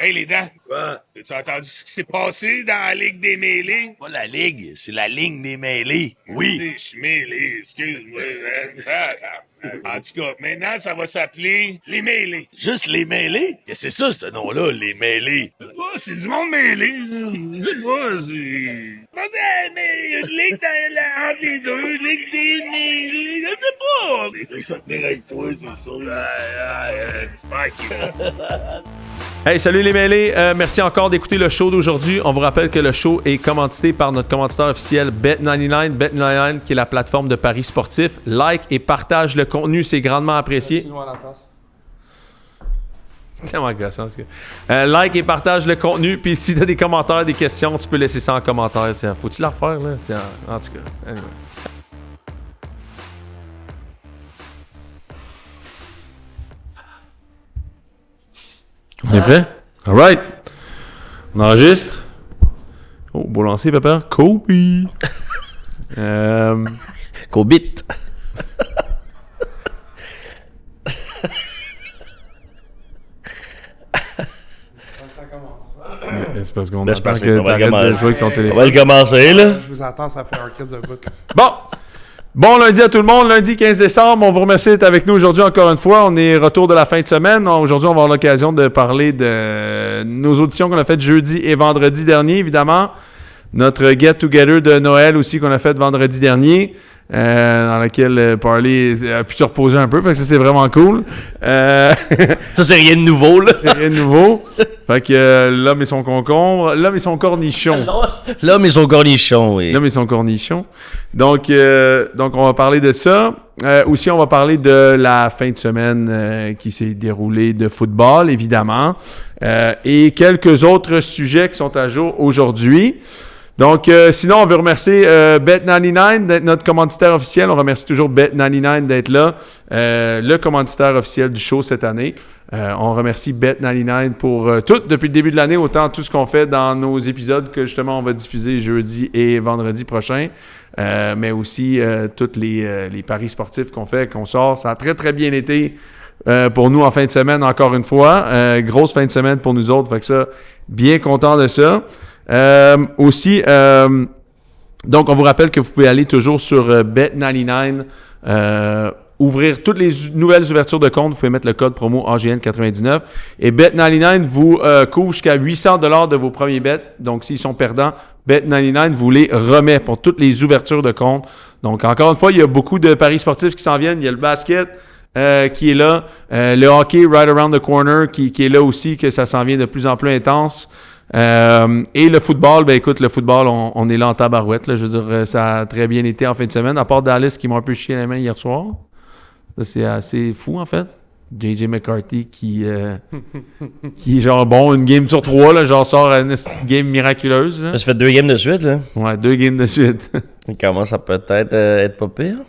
Hey, les dents. Quoi? As-tu entendu ce qui s'est passé dans la Ligue des mêlés? Pas la ligue, c'est la ligne des mêlés. Oui. Je suis mêlé, excuse-moi. En tout cas, maintenant, ça va s'appeler les mêlés. Juste les mêlés? Qu'est-ce que c'est ça, ce nom-là, les mêlés? Oh, c'est du monde mêlé. C'est quoi, c'est... Mais il y a une ligue entre les deux, ligue des mêlés, je sais pas. Je vais tenir avec toi, c'est ça. Fuck you. Hey, salut les mêlés. Merci encore d'écouter le show d'aujourd'hui. On vous rappelle que le show est commandité par notre commanditaire officiel Bet99. Bet99 qui est la plateforme de paris sportifs. Like et partage le contenu, c'est grandement apprécié. C'est tellement gossant, ce gars. Like et partage le contenu. Puis si tu as des commentaires, des questions, tu peux laisser ça en commentaire. Tiens, faut-tu la refaire, là? Tiens, en tout cas, anyway. On est prêt? Alright. On enregistre. Oh, beau lancer, papa. Kobe. Cobit. C'est parce qu'on Je attend pense que qu'on va t'arrêtes de commencer. jouer avec ton On téléphone. va le commencer, là. Je vous attends, ça fait un crise de bout. Bon lundi à tout le monde, lundi 15 décembre. On vous remercie d'être avec nous aujourd'hui encore une fois. On est retour de la fin de semaine. Aujourd'hui, on va avoir l'occasion de parler de nos auditions qu'on a faites jeudi et vendredi dernier, évidemment. Notre get-together de Noël aussi qu'on a fait vendredi dernier, dans lequel Parley a pu se reposer un peu. Fait que ça, c'est vraiment cool. Ça, c'est rien de nouveau, là. C'est rien de nouveau. Fait que l'homme et son concombre, l'homme et son cornichon. L'homme et son cornichon, oui. L'homme et son cornichon. Donc, on va parler de ça. Aussi, on va parler de la fin de semaine qui s'est déroulée de football, évidemment. Et quelques autres sujets qui sont à jour aujourd'hui. Donc, sinon, on veut remercier Bet99 d'être notre commanditaire officiel. On remercie toujours Bet99 d'être là, le commanditaire officiel du show cette année. On remercie Bet99 pour tout, depuis le début de l'année, autant tout ce qu'on fait dans nos épisodes que justement on va diffuser jeudi et vendredi prochain, mais aussi tous les paris sportifs qu'on sort. Ça a très, très bien été pour nous en fin de semaine, encore une fois. Grosse fin de semaine pour nous autres, fait que ça, bien content de ça. Aussi, donc on vous rappelle que vous pouvez aller toujours sur Bet99, ouvrir toutes les nouvelles ouvertures de compte. Vous pouvez mettre le code promo AGN99 et Bet99 vous couvre jusqu'à 800$ de vos premiers bets. Donc s'ils sont perdants, Bet99 vous les remet pour toutes les ouvertures de compte. Donc encore une fois, il y a beaucoup de paris sportifs qui s'en viennent. Il y a le basket qui est là, le hockey right around the corner qui est là aussi, que ça s'en vient de plus en plus intense. Et le football, ben écoute, le football, on est là en tabarouette. Là, je veux dire, ça a très bien été en fin de semaine, à part Dallas qui m'a un peu chié la main hier soir. Ça, c'est assez fou, en fait. J.J. McCarthy qui genre, bon, une game sur 3, là, genre, sort une game miraculeuse. Là. Ça fait 2 games de suite, là. Ouais, 2 games de suite. Il commence à peut-être être pas pire.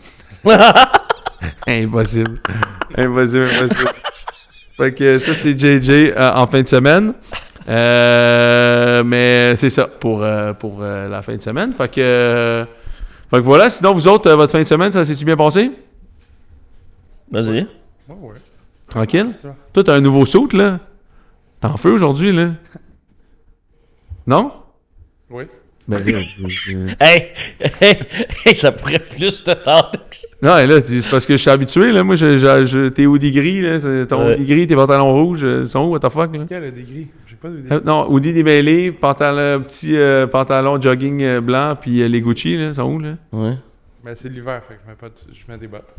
Impossible. Impossible. Fait que ça, c'est J.J. En fin de semaine. Mais c'est ça pour la fin de semaine. Fait que voilà. Sinon, vous autres, votre fin de semaine, ça s'est-tu bien passé? Vas-y. Oh, ouais. Tranquille? Toi, t'as un nouveau saut, là? T'es en feu aujourd'hui, là? Non? Oui. Ben, Hey, ça pourrait plus te tenter. non, là, c'est parce que je suis habitué, là. Moi, t'es hoodie gris, là. Ton hoodie gris, tes pantalons rouges, ils sont où, what the fuck, là? Quel a des gris? J'ai pas de gris. Non, hoodie démêlé, petit pantalon jogging blanc, puis les Gucci, là, sont où, là? Ouais. Ben, c'est l'hiver, fait que je mets des bottes.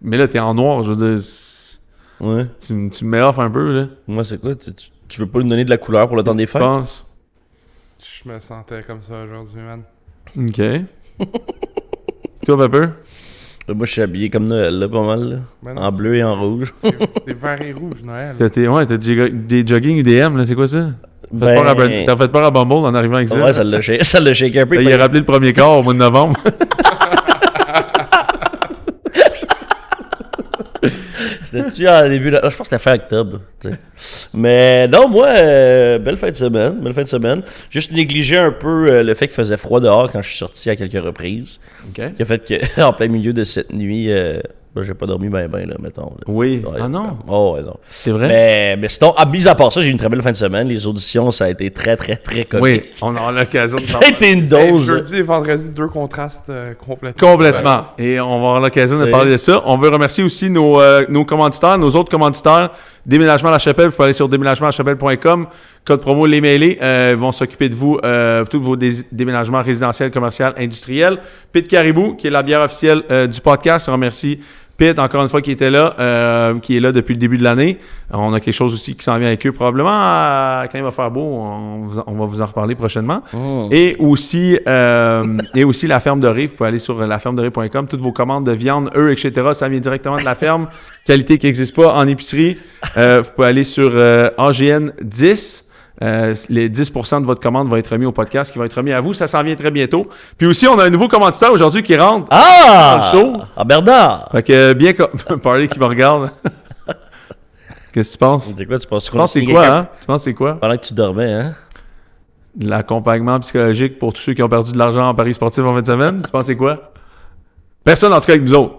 Mais là, t'es en noir, je veux dire. Ouais. Tu me mets off un peu, là. Moi, c'est quoi? Tu veux pas lui donner de la couleur pour le temps des Je fêtes? pense. Je me sentais comme ça aujourd'hui, man. OK. Toi, Pepper? Moi, je suis habillé comme Noël, là, pas mal, là. Ben non. En bleu et en rouge. C'est vert et rouge, Noël. T'as des jogging UDM, là, c'est quoi ça? Ben... T'as fait peur à Bumble en arrivant avec ça? Ouais, ça l'a shaké un peu. Il a rappelé le premier quart au mois de novembre. C'était-tu en début de... Je pense que c'était fin octobre. T'sais. Mais non, moi, belle fin de semaine. Juste négligé un peu le fait qu'il faisait froid dehors quand je suis sorti à quelques reprises. OK. Qui a fait que, en plein milieu de cette nuit, Ben, j'ai pas dormi bien, là, mettons. Là. Oui. Ouais, Ah non? Oh, ouais, non. C'est vrai? Mais sinon, mis à part ça, j'ai eu une très belle fin de semaine. Les auditions, ça a été très, très, très comique. Oui, on aura l'occasion de Ça a été une Hey, dose. jeudi et vendredi, 2 contrastes complètement. Complètement. Et on va avoir l'occasion de parler de ça. On veut remercier aussi nos commanditaires, nos autres commanditaires. Déménagement à la Chapelle, vous pouvez aller sur déménagementlachapelle.com. Code promo Les Mêlés. Ils vont s'occuper de vous, tous vos déménagements résidentiels, commerciaux, industriels. Pete Caribou, qui est la bière officielle du podcast. On remercie Pete, encore une fois, qui était là, qui est là depuis le début de l'année. On a quelque chose aussi qui s'en vient avec eux. Probablement, quand il va faire beau, on va vous en reparler prochainement. Oh. Et aussi la ferme de Rive. Vous pouvez aller sur lafermederive.com. Toutes vos commandes de viande, œufs, etc., ça vient directement de la ferme. Qualité qui n'existe pas en épicerie. Vous pouvez aller sur AGN 10. Les 10% de votre commande vont être remis au podcast, qui va être remis à vous. Ça s'en vient très bientôt. Puis aussi, on a un nouveau commanditaire aujourd'hui qui rentre Ah! dans le show. Ah, Bernard! Fait que bien parler qui me regarde. Qu'est-ce que tu penses? C'est quoi, tu penses Tu penses c'est quoi, hein? Tu penses c'est quoi? Pendant que tu dormais, hein? L'accompagnement psychologique pour tous ceux qui ont perdu de l'argent en paris sportif en fin de semaine. Tu penses c'est quoi? Personne en tout cas avec nous autres.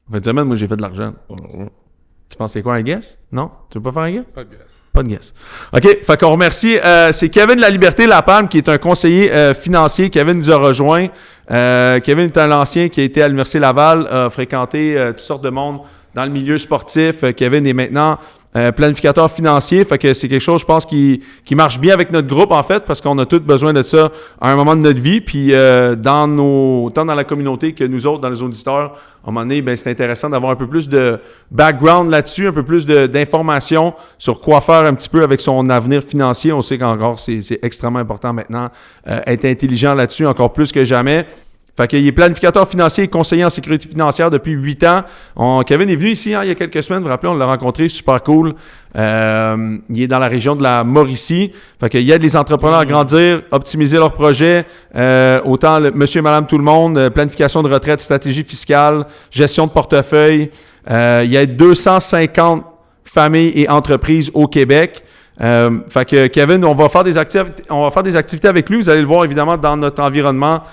En fin de semaine, moi j'ai fait de l'argent. Tu penses c'est quoi un guess? Non? Tu veux pas faire un guess? Pas de guess. Pas de guess. OK, fait qu'on remercie. C'est Kevin La Liberté Lapalme qui est un conseiller financier. Kevin nous a rejoint. Kevin est un ancien qui a été à l'Université Laval, a fréquenté toutes sortes de monde dans le milieu sportif. Kevin est maintenant planificateur financier. Fait que c'est quelque chose, je pense, qui marche bien avec notre groupe, en fait, parce qu'on a tous besoin de ça à un moment de notre vie. Puis tant dans la communauté que nous autres, dans les auditeurs, à un moment donné, c'est intéressant d'avoir un peu plus de background là-dessus, un peu plus d'informations sur quoi faire un petit peu avec son avenir financier. On sait qu'encore, c'est extrêmement important maintenant, être intelligent là-dessus, encore plus que jamais. Fait qu'il est planificateur financier et conseiller en sécurité financière depuis 8 ans. Kevin est venu ici il y a quelques semaines, vous vous rappelez, on l'a rencontré, super cool. Il est dans la région de la Mauricie. Fait qu'il aide les entrepreneurs à grandir, optimiser leurs projets, autant monsieur et madame tout le monde, planification de retraite, stratégie fiscale, gestion de portefeuille. Il aide 250 familles et entreprises au Québec. Fait que Kevin, on va faire des activités avec lui. Vous allez le voir évidemment dans notre environnement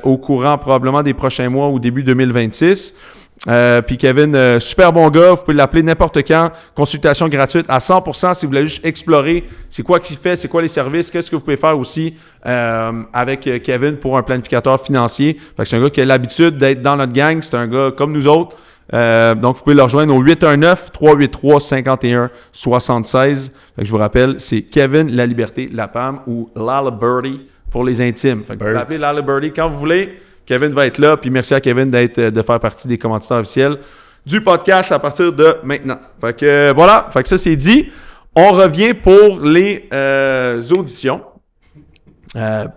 au courant probablement des prochains mois ou début 2026. Puis Kevin, super bon gars, vous pouvez l'appeler n'importe quand. Consultation gratuite à 100% si vous voulez juste explorer c'est quoi qu'il fait, c'est quoi les services, qu'est-ce que vous pouvez faire aussi avec Kevin pour un planificateur financier. Fait que c'est un gars qui a l'habitude d'être dans notre gang, c'est un gars comme nous autres. Donc, vous pouvez le rejoindre au 819-383-5176. Fait que je vous rappelle, c'est Kevin La Liberté Lapalme ou Lala Birdie pour les intimes. Fait que vous l'appelez Lala Birdie quand vous voulez. Kevin va être là. Puis merci à Kevin de faire partie des commanditaires officiels du podcast à partir de maintenant. Fait que voilà. Fait que ça, c'est dit. On revient pour les auditions.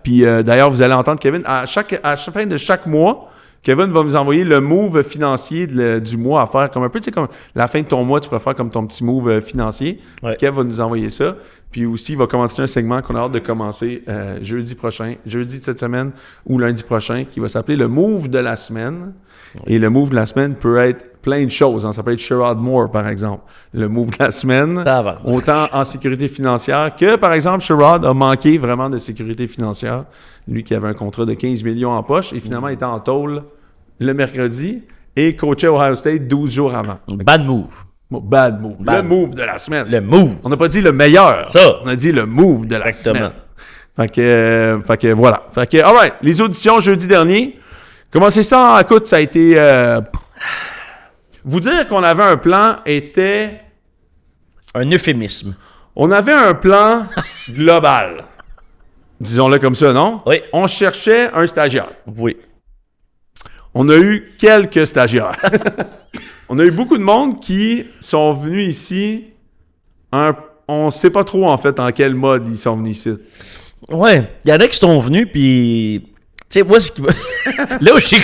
Puis d'ailleurs, vous allez entendre Kevin à la fin de chaque mois. Kevin va vous envoyer le move financier du mois à faire, comme un peu, tu sais, comme la fin de ton mois, tu peux faire comme ton petit move financier. Ouais. Kev va nous envoyer ça. Puis aussi, il va commencer un segment qu'on a hâte de commencer jeudi de cette semaine ou lundi prochain, qui va s'appeler le move de la semaine. Ouais. Et le move de la semaine peut être plein de choses. Hein. Ça peut être Sherrod Moore, par exemple. Le move de la semaine, autant en sécurité financière que, par exemple, Sherrod a manqué vraiment de sécurité financière. Lui qui avait un contrat de 15 millions en poche et finalement était en tôle le mercredi et coachait Ohio State 12 jours avant. Bad move. Bad move. Le move de la semaine. Le move. On n'a pas dit le meilleur. Ça. On a dit le move de la Exactement. semaine. Fait que voilà. Fait que, all right. Les auditions jeudi dernier. Comment c'est ça? Écoute, ça a été... Vous dire qu'on avait un plan était... Un euphémisme. On avait un plan global. Disons-le comme ça, non? Oui. On cherchait un stagiaire. Oui. On a eu quelques stagiaires. On a eu beaucoup de monde qui sont venus ici. On ne sait pas trop, en fait, en quel mode ils sont venus ici. Ouais. Il y en a qui sont venus, puis... Tu sais, moi, ce qui m'a... Là où j'ai...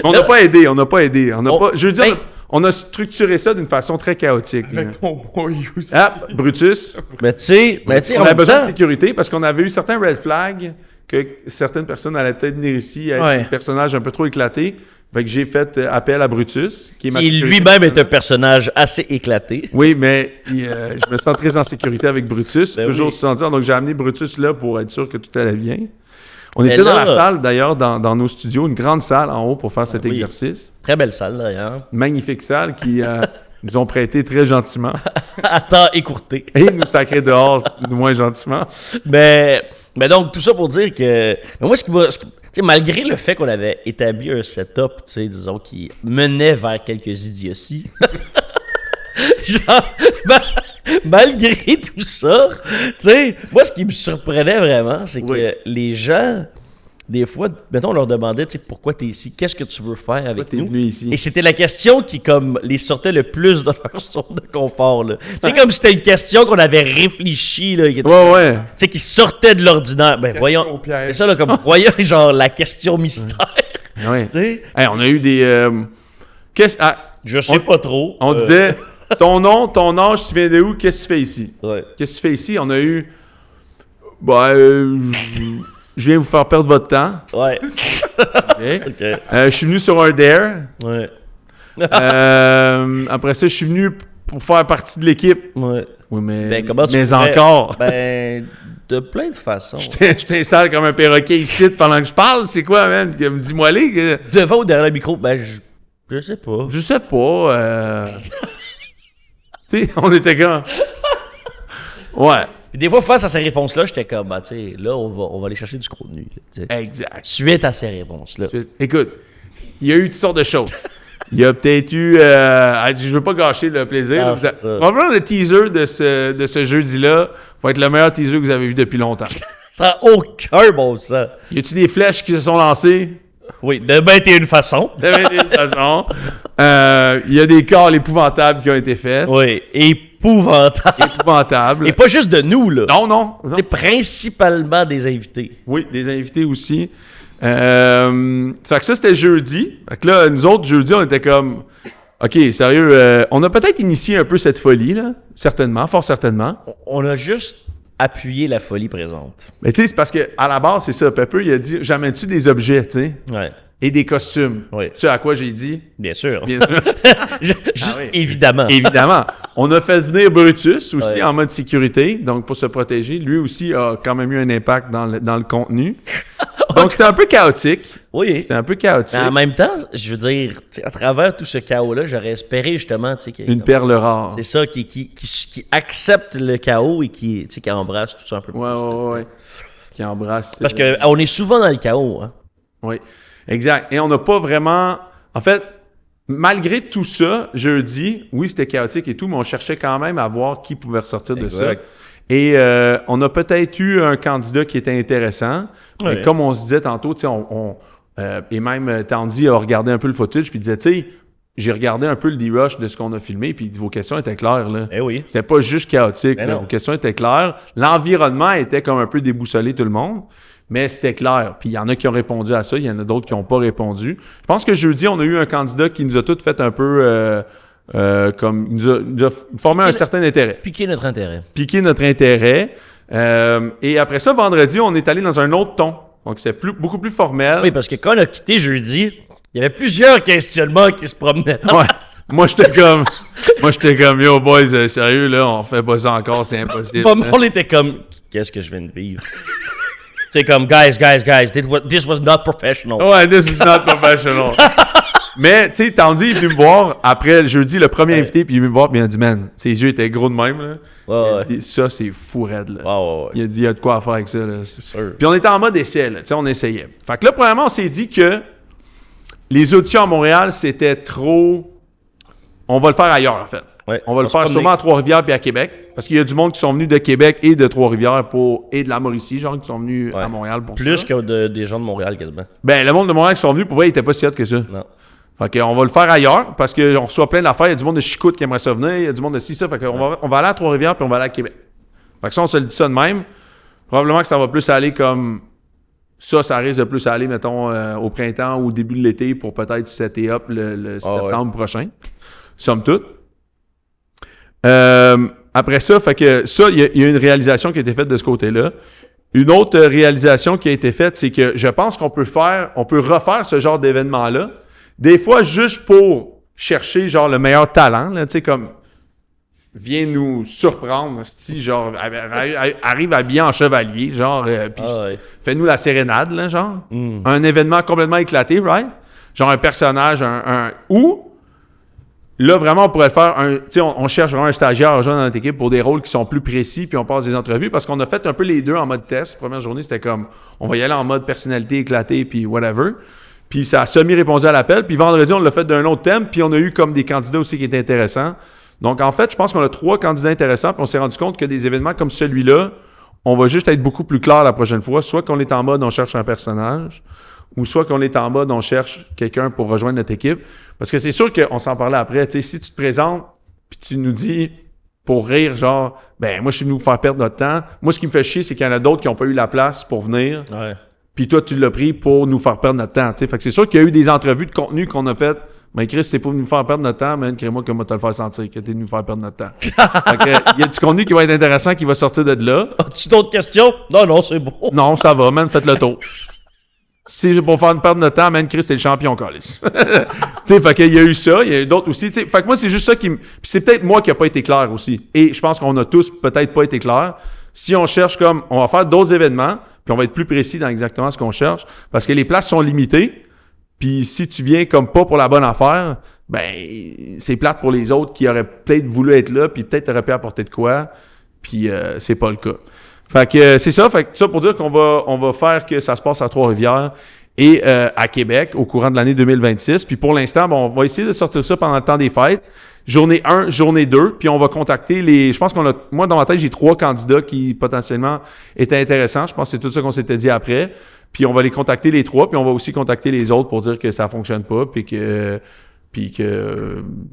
On n'a pas aidé. Je veux dire, on a structuré ça d'une façon très chaotique. Avec ton boy aussi. Ah, Brutus. Mais tu sais, on a besoin de sécurité parce qu'on avait eu certains red flags que certaines personnes allaient peut-être venir ici être des personnages un peu trop éclatés. Fait que j'ai fait appel à Brutus, qui est ma sécurité. Lui-même est un personnage assez éclaté. Oui, mais je me sens très en sécurité avec Brutus, toujours sans dire. Donc j'ai amené Brutus là pour être sûr que tout allait bien. On Mais était dans là- la salle, d'ailleurs, dans nos studios, une grande salle en haut pour faire cet oui. exercice. Très belle salle, d'ailleurs. Magnifique salle qui nous ont prêté très gentiment. À temps écourté. Et nous sacrer dehors moins gentiment. Mais donc, tout ça pour dire que... Mais moi, tu sais, malgré le fait qu'on avait établi un setup, tu sais, disons, qui menait vers quelques idioties... Genre, malgré tout ça, tu sais, moi, ce qui me surprenait vraiment, c'est que les gens, des fois, mettons, on leur demandait, tu sais, pourquoi t'es ici, qu'est-ce que tu veux faire avec T'es nous? venu ici. Et c'était la question qui, comme, les sortait le plus de leur zone de confort, là. Tu sais, comme c'était une question qu'on avait réfléchi, là, qui était- Ouais. tu sais, qui sortait de l'ordinaire. Ben, voyons, au piège. c'est ça, là, comme, voyons, genre, la question mystère, Ouais. tu sais. Hey, on a eu des... Je sais pas trop. On disait, ton nom, ton âge, tu viens de où, qu'est-ce que tu fais ici? Ouais. Qu'est-ce que tu fais ici? On a eu... je viens vous faire perdre votre temps. Ouais. OK? OK. Je suis venu sur un dare. Ouais. Après ça, je suis venu pour faire partie de l'équipe. Ouais. Oui, mais, Ben, comment tu mais pourrais- encore. Ben, de plein de façons. Je t'installe comme un perroquet ici pendant que je parle. C'est quoi, man? Dis-moi les. Devant ou derrière le micro, ben, je sais pas. Je sais pas. Tu sais, on était comme... Ouais. Puis des fois, face à ces réponses-là, j'étais comme, ben, tu sais, là, on va aller chercher du contenu. Là, tu sais. Exact. Suite à ces réponses-là. Écoute, il y a eu toutes sortes de choses. Il y a peut-être eu... je veux pas gâcher le plaisir. Ah, là, c'est ça. Probablement le teaser de ce jeudi-là va être le meilleur teaser que vous avez vu depuis longtemps. Ça n'a aucun bon sens. Y a-tu des flèches qui se sont lancées? Oui, de 21 façons. De 21 façons. Il y a des calls épouvantables qui ont été faits. Oui, épouvantable. Épouvantables. Et pas juste de nous, là. Non. C'est principalement des invités. Oui, des invités aussi. Fait que ça, c'était jeudi. Fait que là, nous autres, jeudi, on était comme... OK, sérieux, on a peut-être initié un peu cette folie, là. Certainement, fort certainement. On a juste appuyé la folie présente. Mais tu sais, c'est parce que à la base, c'est ça. Pepper, il a dit, j'amène-tu des objets, tu sais, Ouais, et des costumes. Oui. Tu sais à quoi j'ai dit? bien sûr. Bien sûr. Juste, oui. évidemment. Évidemment. On a fait venir Brutus aussi Ouais. en mode sécurité, donc pour se protéger. Lui aussi a quand même eu un impact dans le contenu. Donc c'était un peu chaotique. Oui. C'était un peu chaotique. Mais en même temps, je veux dire, tu sais, à travers tout ce chaos-là, j'aurais espéré justement, tu sais, Une perle rare. c'est ça, qui accepte le chaos et qui, tu sais, qui embrasse tout ça un peu plus. Ouais. Qui embrasse. Parce que on est souvent dans le chaos, hein. Oui, exact. Et on n'a pas vraiment... En fait, malgré tout ça, jeudi, oui, c'était chaotique et tout, mais on cherchait quand même à voir qui pouvait ressortir de ça. Exact. Et on a peut-être eu un candidat qui était intéressant. Ouais. Mais comme on se disait tantôt, tu sais, et même Tandy a regardé un peu le footage, puis il disait, tu sais, j'ai regardé un peu le D-Rush de ce qu'on a filmé, puis vos questions étaient claires, là. Eh oui. C'était pas juste chaotique. Ben là. non. Vos questions étaient claires. L'environnement était comme un peu déboussolé tout le monde, mais c'était clair. Puis il y en a qui ont répondu à ça, il y en a d'autres qui n'ont pas répondu. Je pense que jeudi, on a eu un candidat qui nous a tous fait un peu comme... Il nous a formé un certain intérêt. Piquer notre intérêt. Piqué notre intérêt. Et après ça, vendredi, on est allé dans un autre ton. Donc c'est beaucoup plus formel. Oui, parce que quand on a quitté jeudi, il y avait plusieurs questionnements qui se promenaient. Ouais. Moi, j'étais comme, yo, boys, sérieux, là, on fait pas ça encore, c'est impossible. Pas mal, on était comme, qu'est-ce que je viens de vivre? C'est comme, guys, this was not professional. Ouais, this is not professional. Mais, tu sais, Tandy est venu me voir après le jeudi, le premier invité, puis il est venu me voir, puis il a dit, man, ses yeux étaient gros de même, là. Il a dit, ça, c'est fou raide, là. Ouais. Il a dit, il y a de quoi à faire avec ça, là. sûr. Puis on était en mode essai, là, tu sais, on essayait. Fait que là, premièrement, on s'est dit que les auditions à Montréal, c'était trop... On va le faire ailleurs, en fait. Ouais. On va le se faire promener. sûrement à Trois-Rivières puis à Québec. Parce qu'il y a du monde qui sont venus de Québec et de Trois-Rivières et de la Mauricie, genre, qui sont venus Ouais. à Montréal pour Plus ça. que des gens de Montréal, quasiment. Ben, le monde de Montréal qui sont venus, pour vrai, il était pas si hot que ça. Non. Fait qu'on va le faire ailleurs parce qu'on reçoit plein d'affaires. Il y a du monde de Chicoute qui aimerait ça venir. Il y a du monde de ci, ça. Fait qu'on va aller à Trois-Rivières puis on va aller à Québec. Fait que ça, on se le dit ça de même. Probablement que ça va plus aller comme... Ça risque de plus aller, mettons, au printemps ou au début de l'été pour peut-être setter up le septembre prochain. Somme toute. Après ça, fait que ça, il y a une réalisation qui a été faite de ce côté-là. Une autre réalisation qui a été faite, c'est que je pense qu'on peut refaire ce genre d'événement-là. Des fois, juste pour chercher, genre, le meilleur talent, là, tu sais, comme... vient nous surprendre, genre, arrive habillé en chevalier, genre, puis fais-nous la sérénade, là, genre. Un événement complètement éclaté, right? Genre un personnage, ou, là, vraiment, on pourrait le faire, tu sais, on cherche vraiment un stagiaire à rejoindre dans notre équipe pour des rôles qui sont plus précis, puis on passe des entrevues, parce qu'on a fait un peu les deux en mode test. Première journée, c'était comme, on va y aller en mode personnalité éclatée, puis whatever. Puis ça a semi-répondu à l'appel. Puis vendredi, on l'a fait d'un autre thème, puis on a eu comme des candidats aussi qui étaient intéressants. Donc, en fait, je pense qu'on a 3 candidats intéressants, puis on s'est rendu compte que des événements comme celui-là, on va juste être beaucoup plus clair la prochaine fois. Soit qu'on est en mode, on cherche un personnage, ou soit qu'on est en mode, on cherche quelqu'un pour rejoindre notre équipe. Parce que c'est sûr qu'on s'en parlait après. Tu sais, si tu te présentes, puis tu nous dis, pour rire, genre, ben moi, je suis venu vous faire perdre notre temps. Moi, ce qui me fait chier, c'est qu'il y en a d'autres qui n'ont pas eu la place pour venir. Ouais. Puis toi, tu l'as pris pour nous faire perdre notre temps. T'sais. Fait que c'est sûr qu'il y a eu des entrevues de contenu qu'on a faites. Mais Chris, c'est pour nous faire perdre notre temps, mais crée-moi comment te le faire sentir que t'es de nous faire perdre notre temps. Fait que, il y a du contenu qui va être intéressant qui va sortir de là. As-tu d'autres questions? Non, c'est bon. Non, ça va, man, faites le tour. Si c'est pour faire perdre notre temps, man, Chris, t'es le champion, Callis. Tu sais, fait qu'il y a eu ça, il y a eu d'autres aussi. T'sais, fait que moi, c'est juste ça qui me. Puis c'est peut-être moi qui n'a pas été clair aussi. Et je pense qu'on a tous peut-être pas été clairs. Si on cherche comme. On va faire d'autres événements, puis on va être plus précis dans exactement ce qu'on cherche, parce que les places sont limitées. Puis si tu viens comme pas pour la bonne affaire, ben c'est plate pour les autres qui auraient peut-être voulu être là, puis peut-être auraient pu apporter de quoi, puis c'est pas le cas. Fait que c'est ça, fait que ça pour dire qu'on va faire que ça se passe à Trois-Rivières et à Québec au courant de l'année 2026. Puis pour l'instant, bon, on va essayer de sortir ça pendant le temps des fêtes. Journée 1, journée 2, puis on va contacter les... Je pense qu'on a... Moi, dans ma tête, j'ai 3 candidats qui, potentiellement, étaient intéressants. Je pense que c'est tout ça qu'on s'était dit après. Puis on va les contacter les 3, puis on va aussi contacter les autres pour dire que ça fonctionne pas, puis que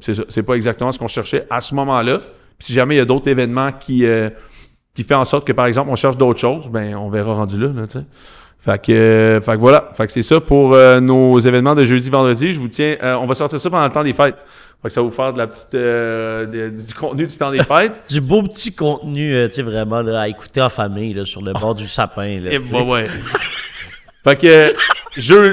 c'est ça. C'est pas exactement ce qu'on cherchait à ce moment-là. Puis si jamais il y a d'autres événements qui fait en sorte que, par exemple, on cherche d'autres choses, ben on verra rendu là, tu sais. Fait que voilà. Fait que c'est ça pour nos événements de jeudi, vendredi. Je vous tiens... on va sortir ça pendant le temps des fêtes. Fait que ça va vous faire de la petite du contenu du temps des fêtes. Du beau petit contenu, tu sais, vraiment, là, à écouter en famille, là, sur le bord du sapin. Là, ouais. Fait que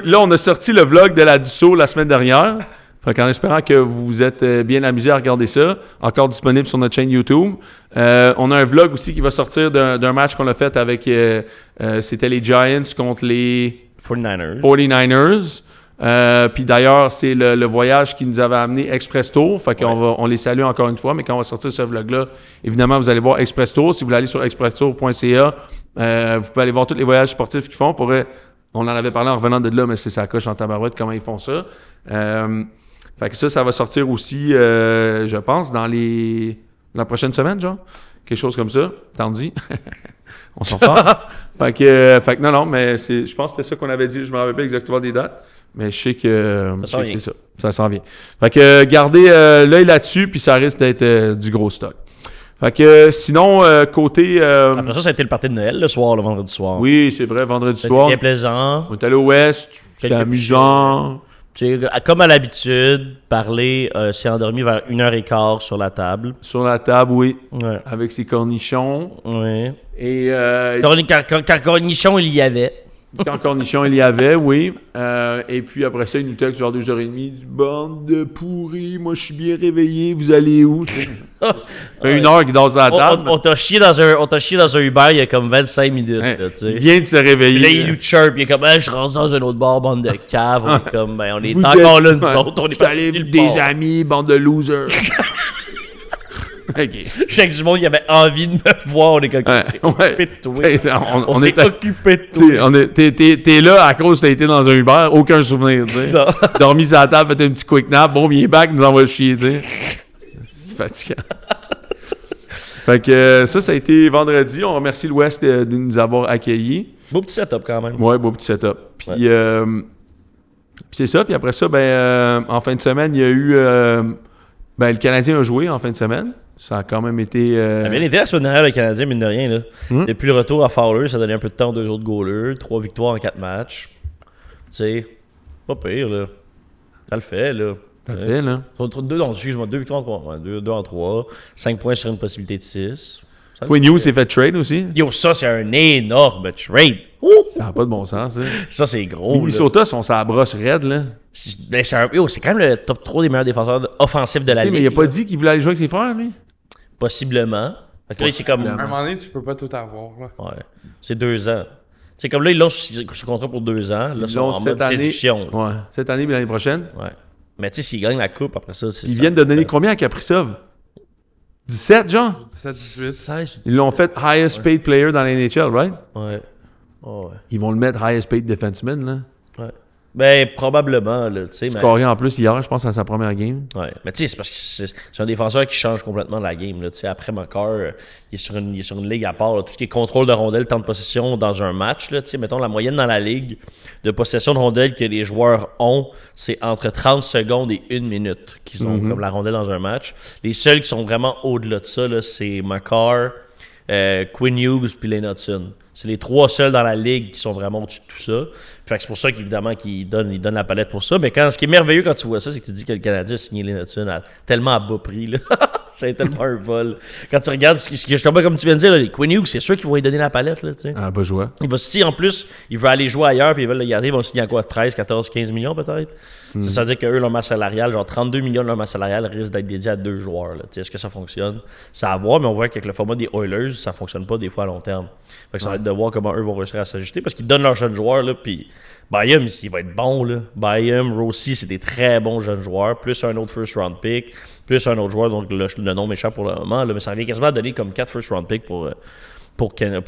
là, on a sorti le vlog de la Dusso la semaine dernière. Fait qu'en espérant que vous vous êtes bien amusés à regarder ça, encore disponible sur notre chaîne YouTube. On a un vlog aussi qui va sortir d'un match qu'on a fait avec, c'était les Giants contre les 49ers. Puis d'ailleurs, c'est le voyage qui nous avait amené Express Tour. Fait qu'on on les salue encore une fois, mais quand on va sortir ce vlog-là, évidemment, vous allez voir Express Tour. Si vous voulez aller sur expresstour.ca, vous pouvez aller voir tous les voyages sportifs qu'ils font. On en avait parlé en revenant de là, mais c'est ça coche en tabarouette comment ils font ça. Fait que ça va sortir aussi, je pense, dans la prochaine semaine, genre. Quelque chose comme ça. T'en dis? On s'en sort. Fait que non, mais je pense que c'était ça qu'on avait dit. Je me rappelle pas exactement des dates. Mais je sais que c'est ça. Ça s'en vient. Fait que gardez l'œil là-dessus, puis ça risque d'être du gros stock. Fait que sinon, côté... Après ça a été le party de Noël le soir, le vendredi soir. Oui, c'est vrai, vendredi C'était soir. bien plaisant. On est allé au Ouest, c'était amusant. Tu sais, comme à l'habitude, parler s'est endormi vers 1h15 sur la table. Sur la table, oui. Ouais. Avec ses cornichons. Oui. Et... Car cornichon, il y avait. Quand cornichon, il y avait, oui. Et puis après ça, il nous texte genre 2h30. Bande de pourris, moi je suis bien réveillé, vous allez où? Ça fait 1 heure qu'il dort sur la table. On t'a chié dans un Uber il y a comme 25 minutes. Hein, là, il vient de se réveiller. Là, il nous chirp, il est comme, je rentre dans un autre bar, bande de caves. On est comme, on est vous encore êtes, là, nous autres. On est pas allé des amis, bande de losers. OK. Je sais que du monde, il avait envie de me voir. On est comme, occupé de toi. On s'est occupé de toi. T'es là à cause que t'as été dans un Uber, aucun souvenir, tu sais. Dormi sur la table, fait un petit quick nap, bon, il est back, nous envoie chier, tu sais. C'est fatigant. Fait que ça a été vendredi. On remercie l'Ouest de nous avoir accueillis. Beau petit setup quand même. Ouais, beau petit setup. Puis c'est ça. Puis après ça, en fin de semaine, il y a eu... le Canadien a joué en fin de semaine. Ça a quand même été... Ça a bien été la semaine dernière, le Canadien, mine de rien. Là. Depuis le retour à Fowler, ça a donné un peu de temps aux 2 autres goalers. 3 victoires en 4 matchs. Tu sais, pas pire, là. Ça le fait, là. Ça le fait, là. 2 victoires en 3. 2 en 3. 5 points sur une possibilité de 6. Quinn Hughes s'est fait trade aussi. Yo, ça, c'est un énorme trade. Ça n'a pas de bon sens, ça. Ça, c'est gros. Minnesota sont sa brosse raide, là. C'est quand même le top 3 des meilleurs défenseurs offensifs de la Ligue. Mais il a pas dit qu'il voulait aller jouer avec ses frères, lui. Possiblement. Fait que là, c'est comme... À un moment donné, tu peux pas tout avoir, là. Ouais. C'est 2 ans. C'est comme là, ils l'ont ce contrat pour 2 ans. Là, ils sont en mode séduction. Ouais. Cette année, mais l'année prochaine. Ouais. Mais tu sais, s'ils gagnent la coupe, après ça... Ils viennent de donner combien à Kaprizov? 17, genre? 17-18. 16. Ils l'ont fait highest paid player dans la NHL, right? Ouais. Oh, ouais. Ils vont le mettre highest paid defenseman, là. Ouais. Ben, probablement, là, tu sais, mais... Scoré en plus hier, je pense, à sa première game. Ouais, mais tu sais, c'est parce que c'est un défenseur qui change complètement la game, là, tu sais, après Makar, il est sur une ligue à part, là, tout ce qui est contrôle de rondelle, temps de possession dans un match, là, tu sais, mettons, la moyenne dans la ligue de possession de rondelle que les joueurs ont, c'est entre 30 secondes et 1 minute qu'ils ont comme la rondelle dans un match. Les seuls qui sont vraiment au-delà de ça, là, c'est Makar, Quinn Hughes puis Lane Hudson. C'est les 3 seuls dans la ligue qui sont vraiment au-dessus de tout ça. Fait que c'est pour ça qu'évidemment qu'ils donnent la palette pour ça. Mais ce qui est merveilleux quand tu vois ça, c'est que tu dis que le Canadien a signé Lane Hudson tellement à bas prix. Là. C'est tellement un vol. Quand tu regardes ce que justement, comme tu viens de dire, là, les Quinn Hughes, c'est sûr qu'ils vont lui donner la palette. Là, Ah, pas joué. il va si en plus, il veut aller jouer ailleurs puis ils veulent le garder, ils vont signer à quoi 13, 14, 15 millions peut-être. Ça veut dire qu'eux, leur masse salariale, genre 32 millions de leur masse salariale risque d'être dédié à 2 joueurs. Là. Est-ce que ça fonctionne? C'est à voir, mais on voit qu'avec le format des Oilers, ça fonctionne pas des fois à long terme. Fait que ça va être de voir comment eux vont réussir à s'ajuster parce qu'ils donnent leurs jeunes joueurs, là, puis Byam, il va être bon, là. Byam, Rossi, c'est des très bons jeunes joueurs, plus un autre first round pick, plus un autre joueur, donc le nom m'échappe pour le moment, là, mais ça revient quasiment à donner comme 4 first round picks pour Ken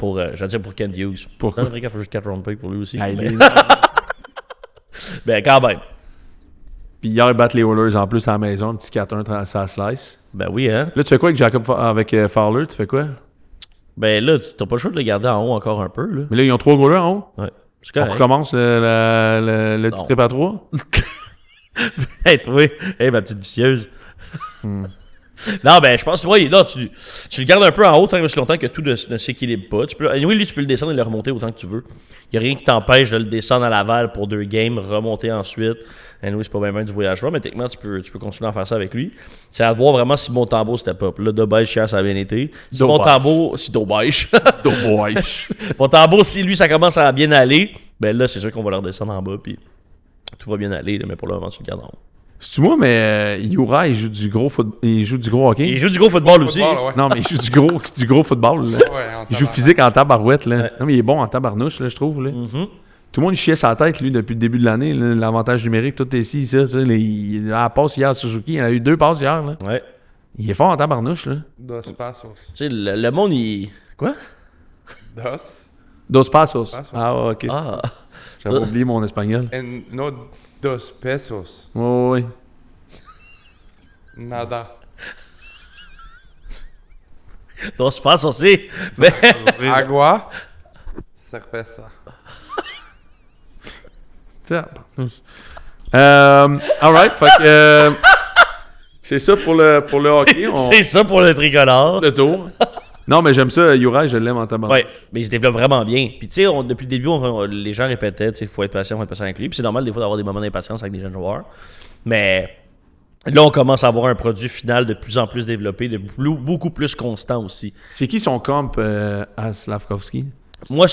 Hughes. Pourquoi? Ça 4 round picks pour lui aussi. Ah, mais... ben, quand même. Puis hier, ils battent les Oilers en plus à la maison, un petit 4-1 ça slice. Ben oui, hein. Là, tu fais quoi avec avec Fowler? Tu fais quoi? Ben là, t'as pas le choix de le garder en haut encore un peu, là. Mais là, ils ont 3 goalers en haut. Ouais. C'est On correct. recommence le petit trip à 3. Hey, toi, hey, ma petite vicieuse. Non, ben, je pense, ouais, là, tu le gardes un peu en haut tant que longtemps que tout ne s'équilibre pas. Oui, lui, tu peux le descendre et le remonter autant que tu veux. Il n'y a rien qui t'empêche de le descendre à Laval pour 2 games, remonter ensuite. Et oui, c'est pas bien du voyageur, mais techniquement, tu peux continuer à faire ça avec lui. C'est à voir vraiment si Montembeault step up. Là, Dobèche, hier, ça a bien été. Si Montembeault, si Dobèche. Montembeault, si lui, ça commence à bien aller, ben là, c'est sûr qu'on va le redescendre en bas, puis tout va bien aller, là, mais pour le moment, tu le gardes en haut. C'est moi, mais Yura, il joue du gros hockey. Il joue du gros football aussi. Football, ouais. Non, mais il joue du gros football. Là. Ouais, Il joue physique en tabarouette. Là. Ouais. Non, mais il est bon en tabarnouche, là, je trouve. Là. Tout le monde chiait sa tête, lui, depuis le début de l'année. Là, l'avantage numérique, tout est ici, ça. À la passe hier à Suzuki, il en a eu 2 passes hier. Là. Ouais. Il est fort en tabarnouche. Là. Dos Passos. Tu sais, le monde, il... Quoi? Dos passos. Passos. Ah, ok. Ah. J'avais oublié mon espagnol. And no 2 pesos. Oui. Nada. Donc, je pense aussi. Mais... Agua. Cerveza. All right. Fait que, c'est ça pour le hockey. C'est ça pour le tricolore. Le tour. Non, mais j'aime ça. Yura, je l'aime en tabarnak. Ouais, mais il se développe vraiment bien. Puis, tu sais, depuis le début, les gens répétaient, tu sais, il faut être patient avec lui. Puis, c'est normal, des fois, d'avoir des moments d'impatience avec des jeunes joueurs. Mais là, on commence à avoir un produit final de plus en plus développé, beaucoup plus constant aussi. C'est qui son comp à Slavkovski? Moi,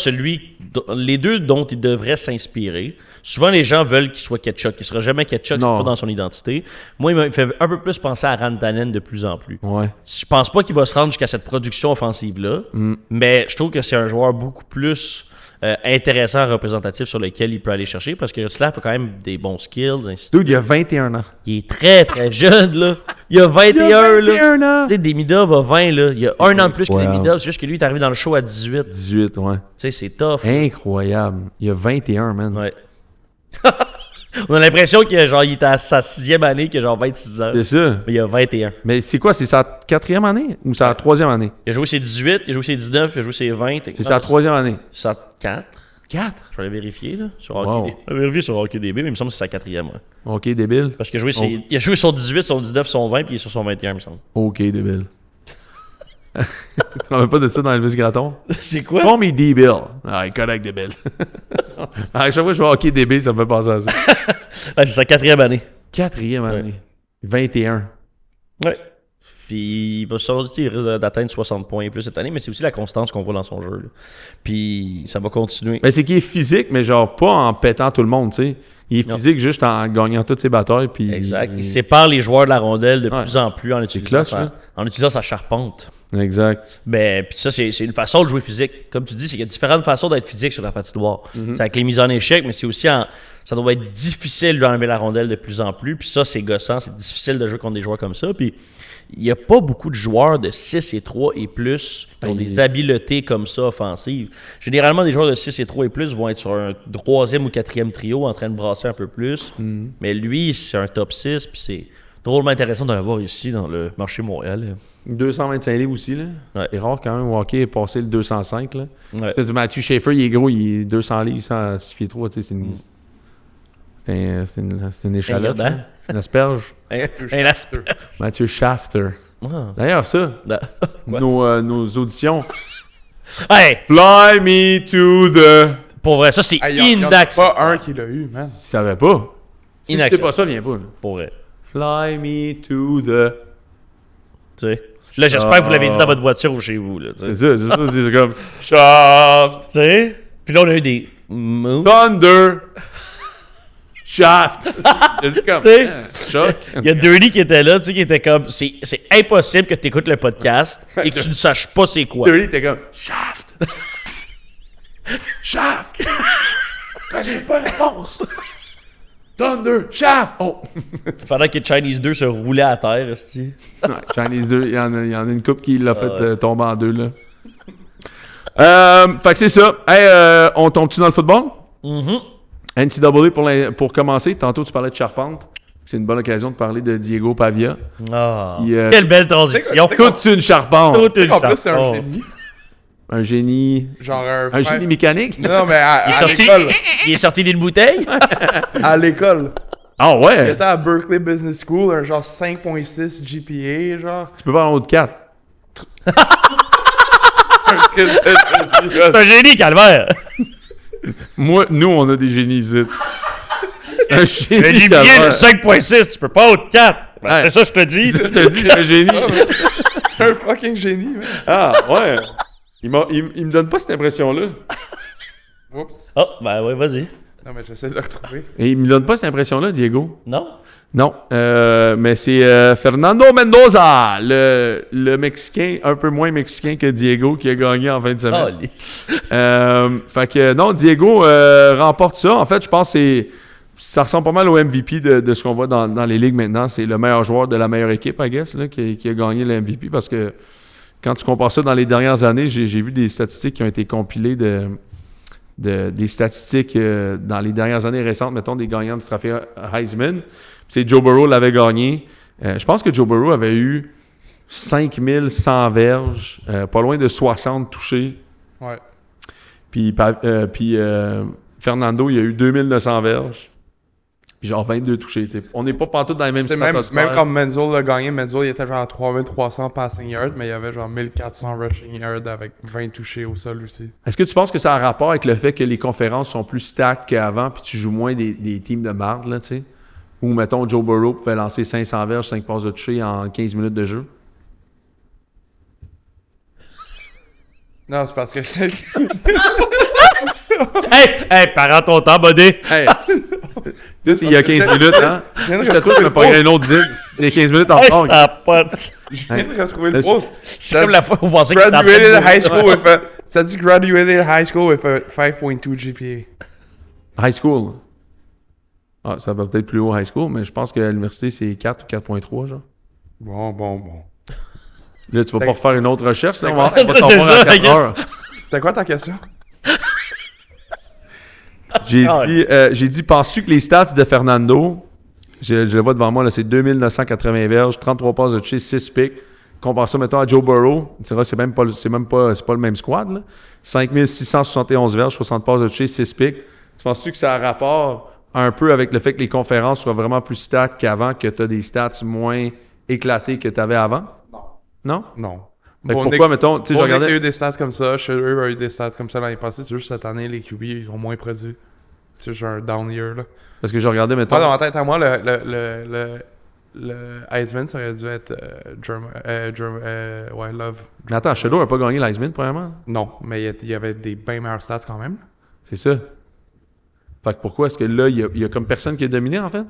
les deux dont il devrait s'inspirer, souvent les gens veulent qu'il soit Ketchuk. Il ne sera jamais Ketchuk, c'est Non. pas dans son identité. Moi, il me fait un peu plus penser à Rantanen de plus en plus. Ouais. Je pense pas qu'il va se rendre jusqu'à cette production offensive-là, mais je trouve que c'est un joueur beaucoup plus intéressant, représentatif sur lequel il peut aller chercher parce que Slav a quand même des bons skills. Ainsi de Dude, il a 21 ans. Il est très, très jeune, là. Il a 21, là. ans. Tu sais, Demidov a 20, là. Il a un an de plus que Wow. Demidov. C'est juste que lui, il est arrivé dans le show à 18. Tu 18, ouais. sais, c'est tough. Incroyable. Il a 21, man. Ouais. On a l'impression qu'il est à sa 6e année, qu'il a genre 26 ans. C'est ça. Mais il a 21. Mais c'est quoi? C'est sa 4e année ou sa 3e année? Il a joué ses 18, il a joué ses 19, il a joué ses 20. C'est sa 3e année. C'est sa 4. 4? Je vais aller vérifier, là. Sur Wow. HockeyDB. Je vais vérifier sur HockeyDB, mais il me semble que c'est sa 4e. Ouais. OK, débile. Parce qu'il a joué son 18, son 19, son 20, puis il est sur son 21, il me semble. OK, débile. Tu te rappelles pas de ça dans Elvis Gratton? C'est quoi? Call me débile. Ah, il est correct, débile. À chaque fois que je vois OK, débile, ça me fait penser à ça. Ah, c'est sa 4e année. 4e année. 21. Ouais. Puis il va sortir, il risque d'atteindre 60 points et plus cette année, mais c'est aussi la constance qu'on voit dans son jeu. Là. Puis ça va continuer. Mais c'est qu'il est physique, mais genre pas en pétant tout le monde, tu sais. Il est physique juste en gagnant toutes ses batailles. Puis Exact. Il sépare les joueurs de la rondelle de plus en plus en utilisant, clutch, là. en utilisant sa charpente. Exact. Ben, puis ça, c'est une façon de jouer physique. Comme tu dis, c'est qu'il y a différentes façons d'être physique sur la patinoire. C'est avec les mises en échec, mais c'est aussi ça doit être difficile d'enlever la rondelle de plus en plus. Puis ça, c'est gossant. C'est difficile de jouer contre des joueurs comme ça. Puis il n'y a pas beaucoup de joueurs de 6 et 3 et plus qui ont des habiletés comme ça offensives. Généralement, des joueurs de 6 et 3 et plus vont être sur un 3e ou 4e trio en train de brasser un peu plus. Mais lui, c'est un top 6. Puis c'est drôlement intéressant de l'avoir ici dans le marché Montréal. 225 livres aussi, là. Ouais. C'est rare quand même, au hockey est passé le 205, là. Ouais. Tu sais, Matthew Schaefer, il est gros, il est 200 livres, 106 pieds 3, tu sais, c'est une échalote, Un là. gars, C'est une asperge. Un asper. Mathieu Schafter. Ah. D'ailleurs, ça, Quoi? nos auditions. Hey! Fly me to the... Pour vrai, ça, c'est Il y en a inacceptable. pas un qui l'a eu, man. Tu savais pas. Si tu sais Inacceptable. pas ça, viens pas. Là. Pour vrai. Fly me to the... Tu sais. Là, j'espère que vous l'avez dit dans votre voiture ou chez vous. Là, tu sais. C'est ça, c'est comme... Shaft. Tu sais? Puis là, on a eu des moves. Thunder. Shaft. Il a dit comme... Tu sais? Choc. Il y a Dirty qui était là, tu sais, qui était comme... C'est impossible que tu écoutes le podcast et que tu ne saches pas c'est quoi. Dirty était comme... Shaft. Shaft. Quand j'ai pas réponse. Thunder. Shaft. Oh. Pendant que Chinese 2 se roulait à terre, esti. Ouais, Chinese 2, il y en a une couple qui l'a fait tomber en deux, là. Fait que c'est ça. Hey, on tombe-tu dans le football? NCAA pour commencer. Tantôt, tu parlais de charpente. C'est une bonne occasion de parler de Diego Pavia. Ah. Qui, Quelle belle transition. Toute une charpente. Toute une En plus, c'est un charpente. génie. Un génie... Genre Un génie mécanique? Non, mais Il est à sorti, l'école. il est sorti d'une bouteille? À l'école. Ah Il ouais? était à Berkeley Business School, un genre 5.6 GPA, genre. Tu peux pas en haut de 4. C'est un génie, calvaire! Moi, nous, on a des génies ici. Un Le génie GPA de calvaire. 5.6, tu peux pas au de 4. Ben, Ouais. c'est ça, je te dis. Je te dis, c'est un génie. Un fucking génie, man. Ah, ouais. Il me donne pas cette impression-là. Oups. Oh, ben ouais, vas-y. Non, mais j'essaie de le retrouver. Et il me donne pas cette impression-là, Diego. Non? Non. Mais c'est Fernando Mendoza, le Mexicain, un peu moins mexicain que Diego, qui a gagné en fin de Oh, semaine. Fait que non, Diego remporte ça. En fait, je pense que ça ressemble pas mal au MVP de ce qu'on voit dans les ligues maintenant. C'est le meilleur joueur de la meilleure équipe, I guess, là, qui a gagné le MVP parce que quand tu compares ça dans les dernières années, j'ai vu des statistiques qui ont été compilées des statistiques dans les dernières années récentes, mettons, des gagnants du trophée Heisman. C'est Joe Burrow l'avait gagné. Je pense que Joe Burrow avait eu 5100 verges, pas loin de 60 touchés. Ouais. Puis Fernando, il a eu 2900 verges. Puis genre 22 touchés. T'sais. On n'est pas partout dans les mêmes Même stratosphères. comme Menzel l'a gagné, Menzel il était genre à 3300 passing yards, mais il y avait genre 1400 rushing yards avec 20 touchés au sol aussi. Est-ce que tu penses que ça a rapport avec le fait que les conférences sont plus stacked qu'avant puis tu joues moins des teams de marde, là, tu sais? Ou, mettons, Joe Burrow pouvait lancer 500 verges, 5 passes de toucher en 15 minutes de jeu? Non, c'est parce que... Hey, parent ton temps, buddy! Hey! Tout, il y a 15 minutes, hein? Je viens de C'était toi qui m'as pas gagné un autre zip. Il y a 15 minutes en Hey, retard. ça a pas de... Je viens de retrouver le Laisse- post. C'est comme la fois où on pensait que t'étais en train de Graduated mourir. high school with a... Ça dit graduated high school with a 5.2 GPA. High school. Ah, ça va peut-être plus haut high school, mais je pense que l'université, c'est 4 ou 4.3, genre. Bon. Là, tu vas pas refaire une autre recherche, là? On va C'est t'en voir ça, à 4 ok. heures. C'était quoi ta question? J'ai dit, penses-tu que les stats de Fernando, je le vois devant moi, là, c'est 2980 verges, 33 passes de toucher, 6 pics. Compare ça, mettons, à Joe Burrow. Tu diras, c'est pas le même squad, là. 5671 verges, 60 passes de toucher, 6 pics. Tu penses-tu que ça a rapport un peu avec le fait que les conférences soient vraiment plus stacked qu'avant, que tu as des stats moins éclatés que tu avais avant? Non. Non. Fait que pourquoi, mettons, tu sais, je Il y a regardais... eu des stats comme ça, Schiller a eu des stats comme ça l'année passée, c'est juste cette année, les QB, ils ont moins produit. C'est juste un down year, là. Parce que je regardais, mettons... Moi, dans ma tête à moi, le Heisman, ça aurait dû être Love. Mais attends, Shadow n'a pas gagné l'Heisman, premièrement. Non, mais il y avait des bien meilleurs stats quand même. C'est ça. Fait que pourquoi est-ce que là, il y a comme personne qui a dominé, en fait?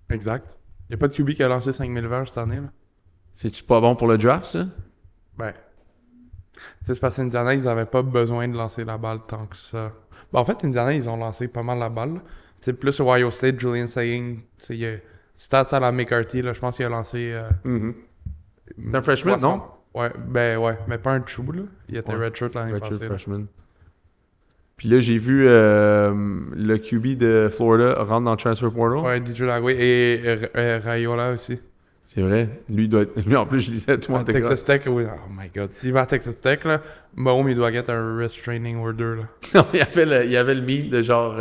Exact. Il n'y a pas de QB qui a lancé 5000 verges cette année. Là. C'est-tu pas bon pour le draft, ça? Ben. C'est parce qu'Indiana, ils n'avaient pas besoin de lancer la balle tant que ça. Ben, en fait, Indiana, ils ont lancé pas mal la balle. C'est plus Ohio State, Julian Saying. Stats à la McCarthy, là, je pense qu'il a lancé. C'est un freshman, non? Ouais, mais pas un true, là. Il était redshirt l'année passée. Freshman. Puis là, j'ai vu le QB de Florida rentre dans le transfer portal. Ouais, DJ Lagway et Rayola aussi. C'est vrai. Lui, lui, en plus, je lisais tout le monde. Texas Tech, oui. Oh my god. S'il va à Texas Tech, là, Mahomes, il doit get un restraining order, là. Non, il y avait le meme de genre...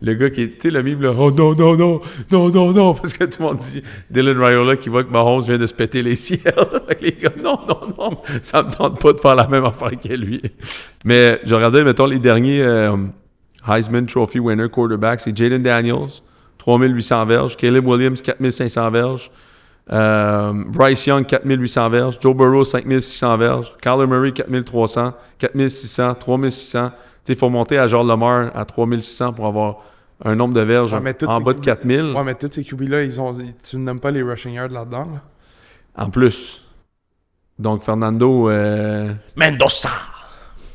le gars qui est... Tu sais, le meme, là, oh non, non, non, non, non, non, parce que tout le monde dit Dylan Raiola qui voit que Mahomes vient de se péter les ciels. Fait que les gars, non, non, non, ça me tente pas de faire la même affaire que lui. Mais je regardais, mettons, les derniers Heisman Trophy winner quarterback, c'est Jaden Daniels, 3800 verges, Caleb Williams, 4500 verges, Bryce Young, 4800 verges, Joe Burrow, 5600 verges, Kyler Murray, 4300, 4600, 3600. Tu sais, il faut monter à genre Lamar à 3600 pour avoir un nombre de verges en bas de 4000. Ouais, mais tous ces QB-là, tu n'aimes pas les rushing yards là-dedans, là? En plus. Donc, Fernando... Mendoza!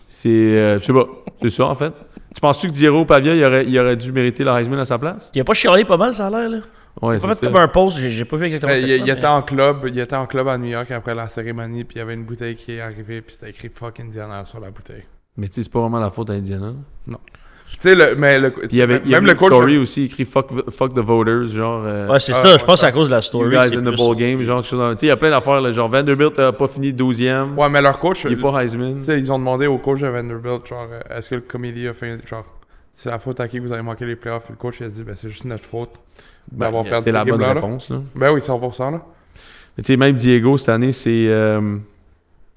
c'est... je sais pas. C'est ça, en fait. Tu penses-tu que Diego Pavia, il aurait dû mériter le Heisman à sa place? Il a pas chialé pas mal, ça a l'air, là. Ouais, Il a c'est pas fait ça. comme un post, j'ai pas vu exactement Il était en club à New York après la cérémonie, puis il y avait une bouteille qui est arrivée, puis c'était écrit Fuck Indiana sur la bouteille. Mais tu sais, c'est pas vraiment la faute à Indiana. Non. Tu sais, Il y avait même le le coach. story aussi, écrit fuck the voters, genre... Ouais, c'est ça, je pense que c'est à cause de la You story. guys c'est in the plus- bowl game, genre... Tu sais, il y a plein d'affaires, là, genre Vanderbilt a pas fini 12e, Ouais, mais leur coach. il est pas Heisman. Tu sais, ils ont demandé au coach de Vanderbilt, genre, est-ce que le comédie a fait. Genre, c'est la faute à qui vous avez manqué les playoffs? Et le coach, il a dit, ben, c'est juste notre faute d'avoir perdu C'est la cette bonne game-là, là. réponse, là. Ben oui, 100%, là. Mais tu sais, même Diego, cette année, c'est...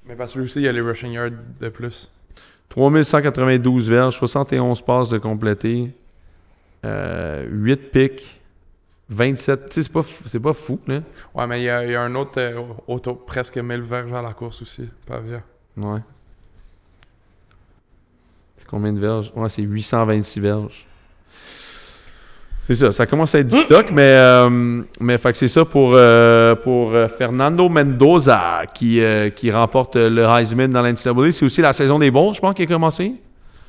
Mais parce que lui aussi, il y a les rushing yards de plus. 3192 verges, 71 passes de compléter, 8 picks, 27... Tu sais, c'est pas fou, là. Ouais, mais il y a un autre presque 1000 verges à la course aussi, Pavia. Ouais. C'est combien de verges? Ouais, c'est 826 verges. C'est ça, ça commence à être du stock, mais fait que c'est ça pour Fernando Mendoza qui remporte le Heisman dans l'NCAA. C'est aussi la saison des bowls, je pense, qui a commencé.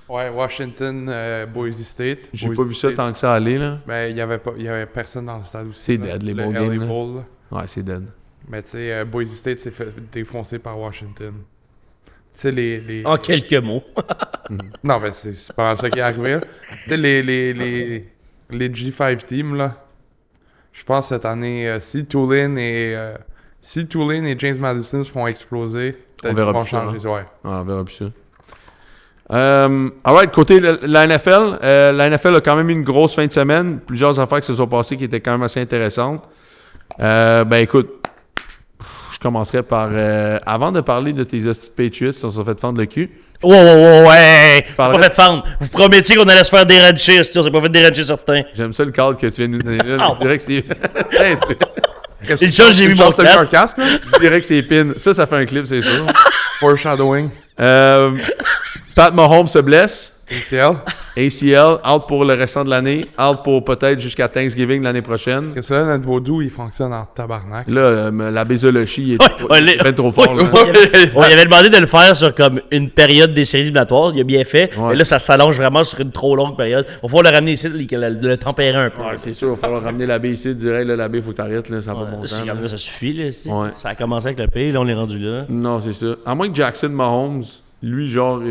Ouais, Washington, Boise State. J'ai Boise pas vu ça State. tant que ça aller, là. Ben, il y avait personne dans le stade aussi. C'est là. dead, les Le bowl LA games, là. Bowl, là. Ouais, c'est dead. Mais tu sais, Boise State s'est fait défoncer par Washington. Tu sais, les... En quelques mots. Non, mais c'est pas mal ça qui est arrivé. Là. Tu sais, les G5 teams, là, je pense cette année, si Tulane et James Madison se font exploser, peut-être verra qu'ils vont plus ça, changer. Ouais. Ah, on verra plus ça. Alright, côté la NFL, la NFL a quand même eu une grosse fin de semaine. Plusieurs affaires qui se sont passées qui étaient quand même assez intéressantes. Ben écoute, je commencerai par... avant de parler de tes hosties de Patriots, on s'est fait fendre le cul. Ouais! Parle- Pas fait fendre. Vous promettiez qu'on allait se faire dérancher, on s'est pas fait dérancher certains. J'aime ça le cadre que tu viens de nous donner là. Ah, Je dirais que c'est... Une chose, j'ai mis mon T'as mis un casque. casque, là? Je dirais que c'est pin. Ça fait un clip, c'est sûr. Foreshadowing. Pat Mahomes se blesse. ACL. ACL, out pour le restant de l'année. Out pour peut-être jusqu'à Thanksgiving l'année prochaine. Qu'est-ce que là, notre vaudou, il fonctionne en tabarnak. Là, la bésologie, il est Ouais, ben trop fort. là. On lui avait demandé de le faire sur comme une période des séries éliminatoires. Il a bien fait. Ouais. Mais là, ça s'allonge vraiment sur une trop longue période. Il va falloir le ramener ici, le tempérer un peu. Ouais, c'est sûr, il va falloir ramener l'abbé ici, direct, là, l'abbé, il faut que t'arrêtes, là, ça va pas bon C'est sens. comme là. ça suffit. Là, tu sais. Ouais. Ça a commencé avec le pays, là, on est rendu là. Non, c'est ça. À moins que Jackson Mahomes, lui, genre,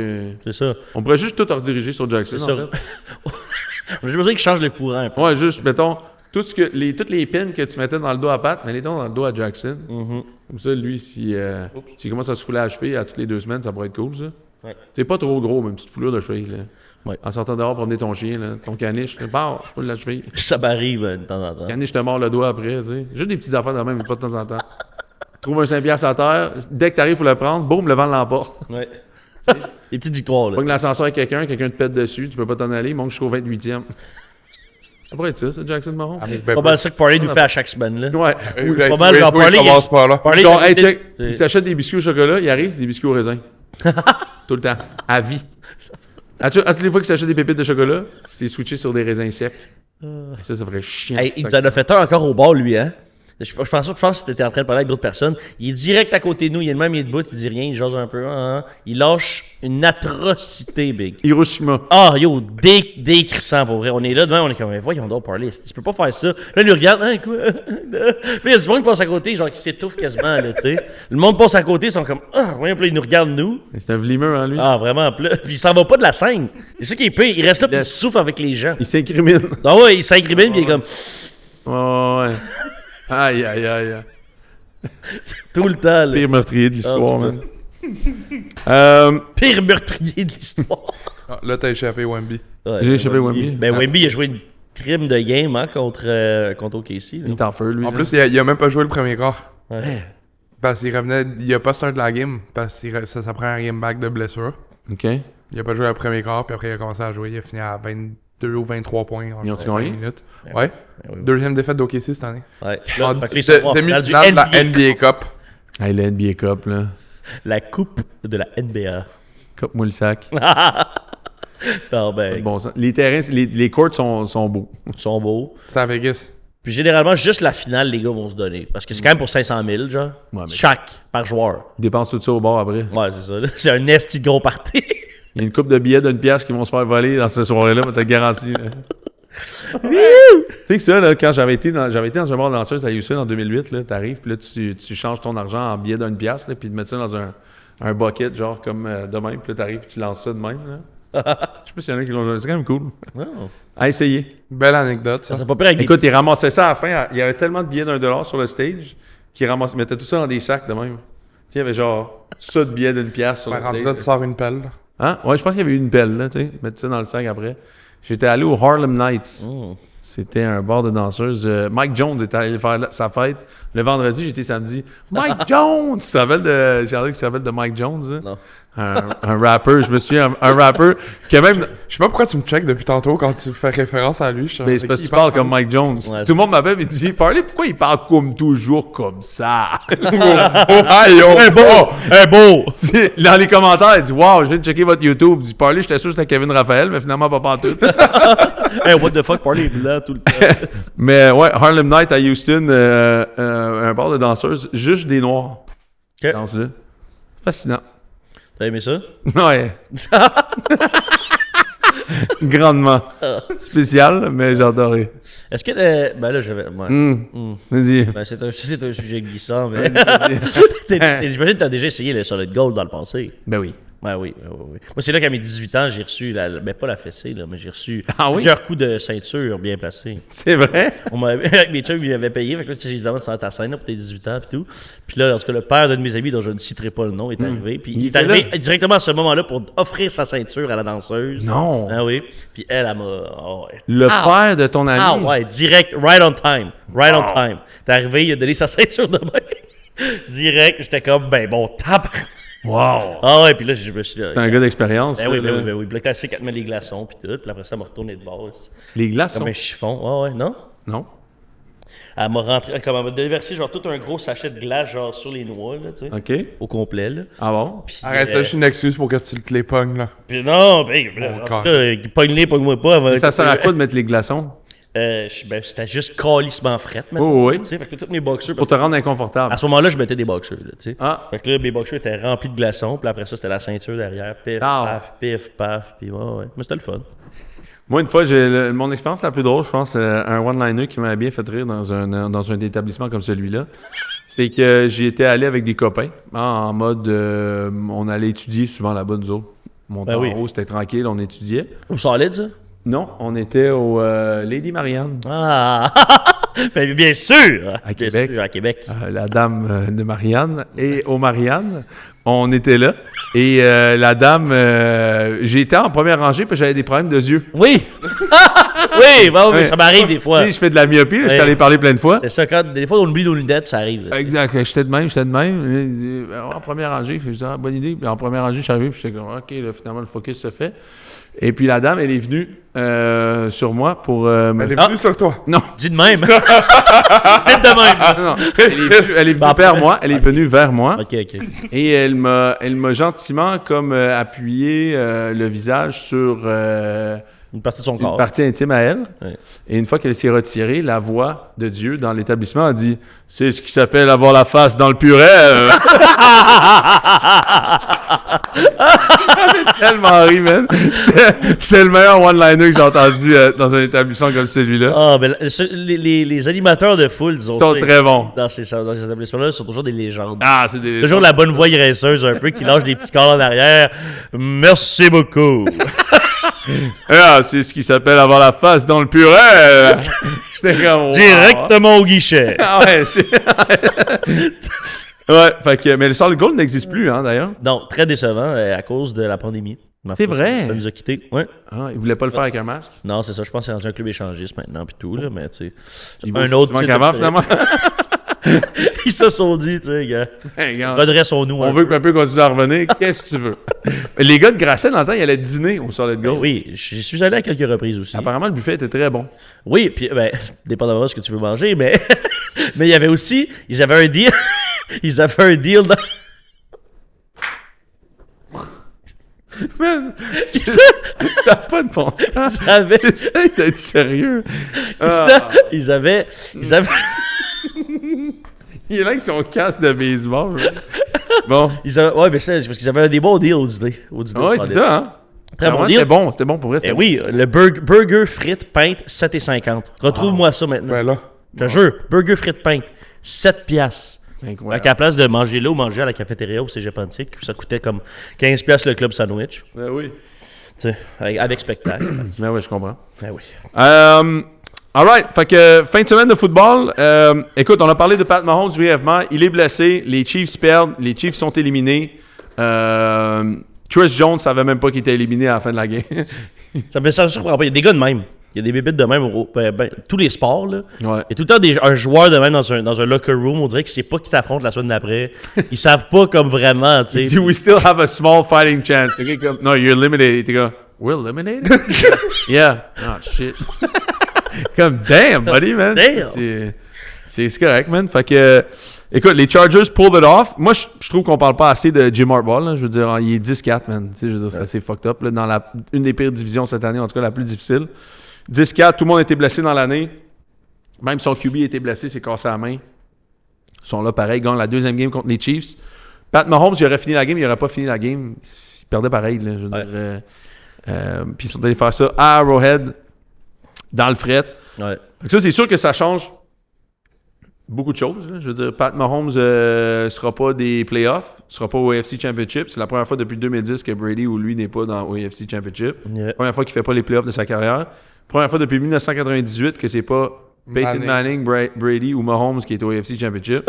C'est ça. on pourrait juste tout rediriger sur Jackson, C'est en ça. fait. J'ai besoin qu'il change le courant un peu. Ouais, juste, mettons, toutes les pins que tu mettais dans le dos à Pat, mets-les donc dans le dos à Jackson. Comme ça, lui, s'il commence à se fouler à la cheville à toutes les 2 semaines, ça pourrait être cool, ça. Ouais. C'est pas trop gros, mais une petite foulure de cheville, là. Ouais. En sortant dehors, promener ton chien, là, ton caniche, là, bah, foule la cheville. Ça m'arrive de temps en temps. Caniche te mord le doigt après, tu sais. Juste des petites affaires de même, une fois de temps en temps. Trouve un 5 piastres à terre, dès que t'arrives pour le prendre, boum, le vent l'emporte. Ouais. Des petites victoires, là. Pogne l'ascenseur avec quelqu'un te pète dessus, tu peux pas t'en aller, il monte jusqu'au 28e. Ça pourrait être ça, Jackson Mahomes. C'est pas mal ça que Parley nous fait à chaque semaine, là. Ouais. Pas mal, genre, Parley, commence pas là. Parley, Genre, il a hey, fait- check, il s'achète des biscuits au chocolat, il arrive, c'est des biscuits au raisin. Tout le temps. À vie. À toutes les fois que tu achètes des pépites de chocolat, c'est switché sur des raisins secs. Ça ferait chiant. Hey, il nous en a fait un encore au bar, lui, hein? Je pense que tu étais en train de parler avec d'autres personnes. Il est direct à côté de nous, il est le même, il est debout, il dit rien, il jase un peu. Il lâche une atrocité, Big. Hiroshima. Ah, yo, décrissant, pour vrai. On est là, demain, on est comme, voyons donc parler. Tu peux pas faire ça. Là, il nous regarde, hein, quoi? Puis il y a du monde qui passe à côté, genre, qui s'étouffe quasiment, là, tu sais. Le monde passe à côté, ils sont comme, ah, voyons, puis là, il nous regarde, nous. C'est un vlimeux, hein, lui. Ah, vraiment, puis il s'en va pas de la scène. C'est ça qui est pire. Il reste là, puis il souffle avec les gens. Il s'incrimine. Ah ouais, il s'incrimine, puis il est comme, Ouais. Aïe. tout le temps, là. Pire meurtrier de l'histoire, man. Pire meurtrier de l'histoire. Ah, là, t'as échappé Wemby. Ouais, J'ai échappé Wemby. Ben, Wemby a joué une crime de game, hein, contre OKC. Là. Il est en feu, lui. En là. plus, il a même pas joué le premier quart. Ouais. Parce qu'il revenait, il a pas start de la game, parce que ça prend un game back de blessure. OK. Il a pas joué le premier quart, puis après il a commencé à jouer, il a fini à 22 ou 23 points en Ils ont-tu 20 gagné? minutes. Ben Ouais. oui. Deuxième défaite d'OKC cette année. Ouais. En Là, fait que les soirs, finale du demi-finale de la NBA Cup. Hey, la NBA Cup, là. La coupe de la NBA. Coupe-moi le sac. Non, ben, Bon sens. Les terrains, les courts sont beaux. ils sont beaux. C'est à Vegas. Puis généralement, juste la finale, les gars vont se donner. Parce que c'est quand même pour 500 000, genre. Ouais, mais- Chaque, par joueur. Ils dépensent tout ça au bord après. Ouais, c'est ça. Là. C'est un esti de gros party. Il y a une coupe de billets d'une pièce qui vont se faire voler dans cette soirée-là, mais t'as garanti. Là. Tu sais que ça, là, quand j'avais été dans un bar de danseuse à Houston en 2008, là, t'arrives, puis là, tu changes ton argent en billets d'une pièce, là, puis tu mets ça dans un bucket, genre comme de même, puis là, t'arrives, puis tu lances ça de même. Là. Je sais pas s'il y en a qui l'ont joué. C'est quand même cool. Non. À essayer. Belle anecdote, ça. Ça pas pire avec Écoute, ils ramassaient ça à la fin. Il y avait tellement de billets $1 sur le stage qu'ils mettaient tout ça dans des sacs de même. Tu sais, il y avait genre ça de billets d'une pièce sur Ben, le rendu stage. là, tu sors une pelle. là. Hein? Ouais, je pense qu'il y avait eu une pelle, là, tu sais. Mettre ça dans le sac après. J'étais allé au Harlem Nights. C'était un bar de danseuses. Mike Jones était allé faire sa fête. Le vendredi, j'étais samedi. Mike Jones! J'ai regardé qu'il s'appelle de Mike Jones. Hein? Non. Un rappeur. Je me souviens, un rappeur qui a même... Je sais pas pourquoi tu me checkes depuis tantôt quand tu fais référence à lui. Je sais Mais c'est parce que tu parles comme Mike Jones. Ouais, Tout le monde m'appelle et dit « Parlez, pourquoi il parle comme toujours comme ça? » Aïe, oh! beau! Dans les commentaires, il dit « Wow, je viens de checker votre YouTube. » Il dit « Parlez, j'étais sûr que c'était Kevin Raphaël, mais finalement pas pantoute. » Hey, what the fuck, parler blanc tout le temps. Mais ouais, Harlem Night à Houston, un bar de danseuses, juste des noirs. Ok. Dansent là. Fascinant. T'as aimé ça? Ouais. Grandement. Spécial, mais j'ai adoré. Est-ce que ben là, j'avais. Ouais. Vas-y. Ben, c'est un sujet glissant, mais. Vas-y. J'imagine que t'as déjà essayé le Solid Gold dans le passé. Ben oui. Ben oui. Moi, c'est là qu'à mes 18 ans, j'ai reçu, ben pas la fessée, là, mais j'ai reçu Ah oui? plusieurs coups de ceinture bien placés. C'est vrai? On m'avait, avec mes chums, ils m'avaient payé. Fait que là, tu sais, évidemment, tu ta scène là, pour tes 18 ans et tout. Puis là, en tout cas, le père d'un de mes amis, dont je ne citerai pas le nom, est arrivé. Puis il est était arrivé là? directement à ce moment-là pour offrir sa ceinture à la danseuse. Non. Ah oui. Puis elle m'a. Oh, ouais. Le père de ton ami. Ah ouais, direct, right on time. Right on time. T'es arrivé, il a donné sa ceinture de main. Direct, j'étais comme, ben bon, tape. Wow. Ah ouais, puis là, je me suis dit. C'est un gars d'expérience. Ben oui, ça, ben là. oui, ben oui. Puis là, classique, elle te met les glaçons, puis tout. Puis après ça, elle m'a retourné de bord. Les glaces Comme sont... un chiffon. Ah ouais, non? Non. Elle m'a rentré, comme elle m'a déversé genre tout un gros sachet de glace, genre sur les noix, là, tu sais. OK. Au complet, là. Ah bon? Puis, Arrête ça, je suis une excuse pour que tu te les pognes, là. Puis non, ben, là, Mon en corps. tout cas, pogne-les, pogne-moi pas. Et ça sert à quoi de mettre les glaçons? Ben, c'était juste calissement frette, maintenant. Oh, oui. Tu sais, fait que tous mes boxers. Pour te rendre inconfortable. À ce moment-là, je mettais des boxers, là, tu sais. Ah. Fait que là, mes boxers étaient remplis de glaçons, puis après ça, c'était la ceinture derrière. Pif, Ah. paf, paf, puis ouais. Mais c'était le fun. Moi, une fois, mon expérience la plus drôle, je pense, un one-liner qui m'a bien fait rire dans un établissement comme celui-là, c'est que j'y étais allé avec des copains, en mode, on allait étudier souvent là-bas, nous autres. Monter Ben oui. en haut, c'était tranquille, on étudiait. Où solide, ça? Non, on était au Lady Marianne, Ah! Ben, bien sûr! À Bien Québec. sûr, à Québec. la dame de Marianne, et au Marianne, on était là, et la dame, j'étais en première rangée, puis j'avais des problèmes de yeux. Oui! Oui, bah oui, Ouais. ça m'arrive des fois. Tu sais, je fais de la myopie, là, je t'en Ouais. ai parlé plein de fois. C'est ça, quand des fois on oublie nos lunettes, ça arrive. là. Exact. J'étais de même. Il dit, en première rangée. Je dis, ah, bonne idée. Puis en première rangée, je suis arrivé. Puis j'étais comme, OK, là, finalement, le focus se fait. Et puis la dame, elle est venue sur moi pour. Elle est venue sur toi. Non. Dis de même. Dis de même. Non. Elle est venue vers moi. Elle est venue vers moi. Ok. Et elle m'a gentiment comme appuyé le visage sur Une partie de son une corps. partie intime à elle. Ouais. Et une fois qu'elle s'est retirée, la voix de Dieu dans l'établissement a dit « C'est ce qui s'appelle avoir la face dans le purée. » J'avais tellement ri, man. C'était le meilleur one-liner que j'ai entendu dans un établissement comme celui-là. Ah, ben, les animateurs de foule, disons. Ils sont très bons. Dans ces établissements-là, sont toujours des légendes. Ah, c'est des... Toujours la bonne voix graisseuse, un peu, qui lâche des petits corps en arrière. Merci beaucoup. Ah, c'est ce qui s'appelle avoir la face dans le purée. J'étais comme... wow. Directement au guichet. Ah ouais, c'est... ouais, fait que... Mais le solid gold n'existe plus, hein, d'ailleurs. Non, très décevant à cause de la pandémie. Ma C'est foi, vrai. Ça nous a quittés. Ouais. Ah, ils voulaient pas le faire avec un masque. Non, c'est ça. Je pense que c'est rendu un club échangiste maintenant, puis tout, là, mais tu sais. Ils Un vont autre. souvent qu'avant, finalement. Ils se sont dit, tu sais, gars. Hey, regarde. Redressons-nous. On veut que Papé continue à revenir. Qu'est-ce que tu veux? Les gars de Grasset, dans le temps, ils allaient dîner au Solid Gold. Oui, j'y suis allé à quelques reprises aussi. Apparemment, le buffet était très bon. Oui, puis, ben, dépendamment de ce que tu veux manger, mais. Mais il y avait aussi. Ils avaient un deal. Ils avaient un deal dans. Man, t'as pas de bon sens. Ils avaient. J'essaie d'être sérieux. Ah. Ils avaient. Il est là avec son casque de baseball. là. Bon. Ouais, mais c'est parce qu'ils avaient des bons deals au dîner. Ouais, c'est ça, hein? Très bon Vraiment, deal. C'était bon pour vrai. Eh C'était oui, le burger frites pinte, 7,50. Retrouve-moi ça maintenant. Ben là. Je te jure, burger frites pinte, 7 piastres. bon. À Incroyable. la place de manger là ou manger à la cafétéria au Cégep Antique, ça coûtait comme 15 piastres le club sandwich. Ben oui. Tu sais, avec spectacle. Ben oui, je comprends. Ben oui. All right. Fait que fin de semaine de football. Écoute, on a parlé de Pat Mahomes brièvement. Il est blessé. Les Chiefs perdent. Les Chiefs sont éliminés. Chris Jones savait même pas qu'il était éliminé à la fin de la game. Ça me surprend pas. Il y a des gars de même. Il y a des bébites de même. Tous les sports, là. Ouais. Il y a tout le temps un joueur de même dans un locker room. On dirait qu'il sait pas qui t'affronte la semaine d'après. Ils savent pas comme vraiment, tu Il sais. dit, we still have a small fighting chance. Okay, comme, no, you're eliminated. T'es comme, we're eliminated? Yeah. Oh, shit. Comme, damn, buddy, man. Damn. C'est correct, man. Fait que, écoute, les Chargers pulled it off. Moi, je trouve qu'on parle pas assez de Jim Harbaugh, là. Je veux dire, il est 10-4, man. Tu sais, je veux dire, c'est assez fucked up, là. Dans une des pires divisions cette année, en tout cas, la plus difficile. 10-4, tout le monde a été blessé dans l'année. Même son QB a été blessé, s'est cassé la main. Ils sont là, pareil, gagnent la deuxième game contre les Chiefs. Pat Mahomes, il aurait fini la game, il aurait pas fini la game. Il perdait pareil, là. Je veux dire, puis ils sont allés faire ça à Arrowhead, dans le fret. Ouais. Fait que ça, c'est sûr que ça change beaucoup de choses. Là. Je veux dire, Pat Mahomes sera pas des playoffs, sera pas au AFC Championship. C'est la première fois depuis 2010 que Brady ou lui n'est pas dans au AFC Championship. Yeah. Première fois qu'il fait pas les playoffs de sa carrière. Première fois depuis 1998 que c'est pas Peyton Manning, Brady ou Mahomes qui est au AFC Championship.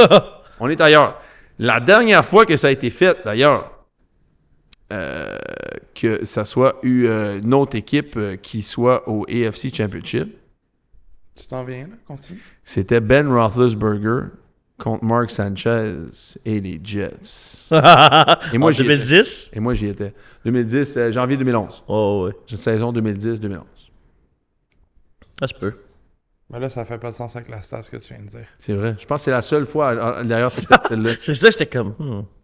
On est ailleurs. La dernière fois que ça a été fait, d'ailleurs, que ça soit une autre équipe qui soit au AFC Championship, Tu t'en viens, là? Continue. c'était Ben Roethlisberger contre Mark Sanchez et les Jets. Et moi, en j'y 2010? Et moi, j'y étais. 2010, janvier 2011. Oh, ouais. Saison 2010-2011. Ça se peut. Mais là, ça fait pas de sens avec la stat, ce que tu viens de dire. C'est vrai. Je pense que c'est la seule fois. D'ailleurs, c'était celle-là. C'est ça, j'étais comme.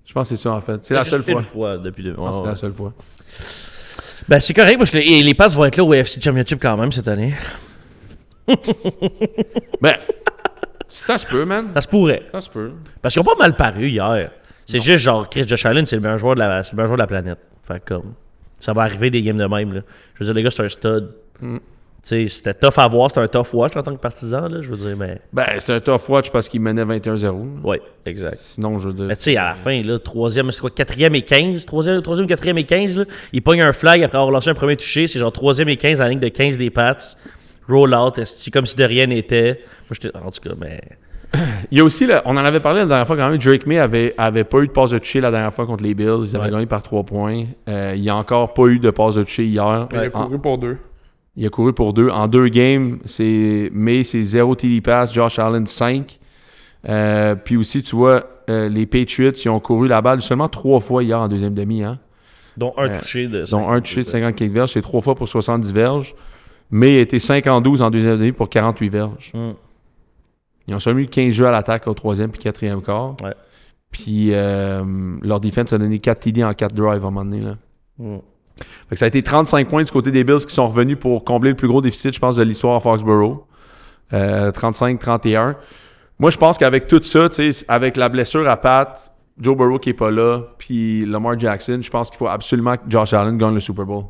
Je pense que c'est ça, en fait. C'est la seule fois. Une fois depuis deux. Je pense que c'est la seule fois. Ben, c'est correct parce que les Pats vont être là au AFC Championship quand même cette année. Ben, ça se peut, man. Ça se pourrait. Ça se peut. Parce qu'ils ont pas mal paru hier. C'est juste genre, Chris Josh Allen, c'est le meilleur joueur de la planète. Fait que, comme, ça va arriver des games de même, là. Je veux dire, le gars, c'est un stud. Tu sais, c'était tough à voir, c'était un tough watch en tant que partisan, là. Je veux dire, mais. Ben, c'était un tough watch parce qu'il menait 21-0. Ouais, exact. Sinon, je veux dire. Mais tu sais, à la fin, là, troisième, c'est quoi, 4e et 15? Troisième, 4e et 15, là. Il pogne un flag après avoir lancé un premier touché. C'est genre 3e et 15 à la ligne de 15 des Pats. Roll out, comme si de rien n'était. Moi, j'étais. En tout cas, mais. Il y a aussi, on en avait parlé la dernière fois quand même, Drake May avait pas eu de passe de toucher la dernière fois contre les Bills. Ils avaient gagné par 3 points. Il n'y a encore pas eu de passe de toucher hier. Il a couru pour 2. Il a couru pour 2. En 2 games, May, c'est 0 TD pass, Josh Allen 5. Puis aussi, tu vois, les Patriots, ils ont couru la balle seulement 3 fois hier en deuxième demi. Hein? Dont un touché de. Dont un touché de 50 quelques verges. C'est 3 fois pour 70 verges. May a été 5-12 en deuxième demi pour 48 verges. Ils ont seulement eu 15 jeux à l'attaque au troisième puis quatrième quart. Ouais. Puis leur defense a donné 4 TD en 4 drives à un moment donné. Là. Fait que ça a été 35 points du côté des Bills qui sont revenus pour combler le plus gros déficit, je pense, de l'histoire à Foxborough. 35-31. Moi, je pense qu'avec tout ça, avec la blessure à Pat, Joe Burrow qui est pas là, puis Lamar Jackson, je pense qu'il faut absolument que Josh Allen gagne le Super Bowl.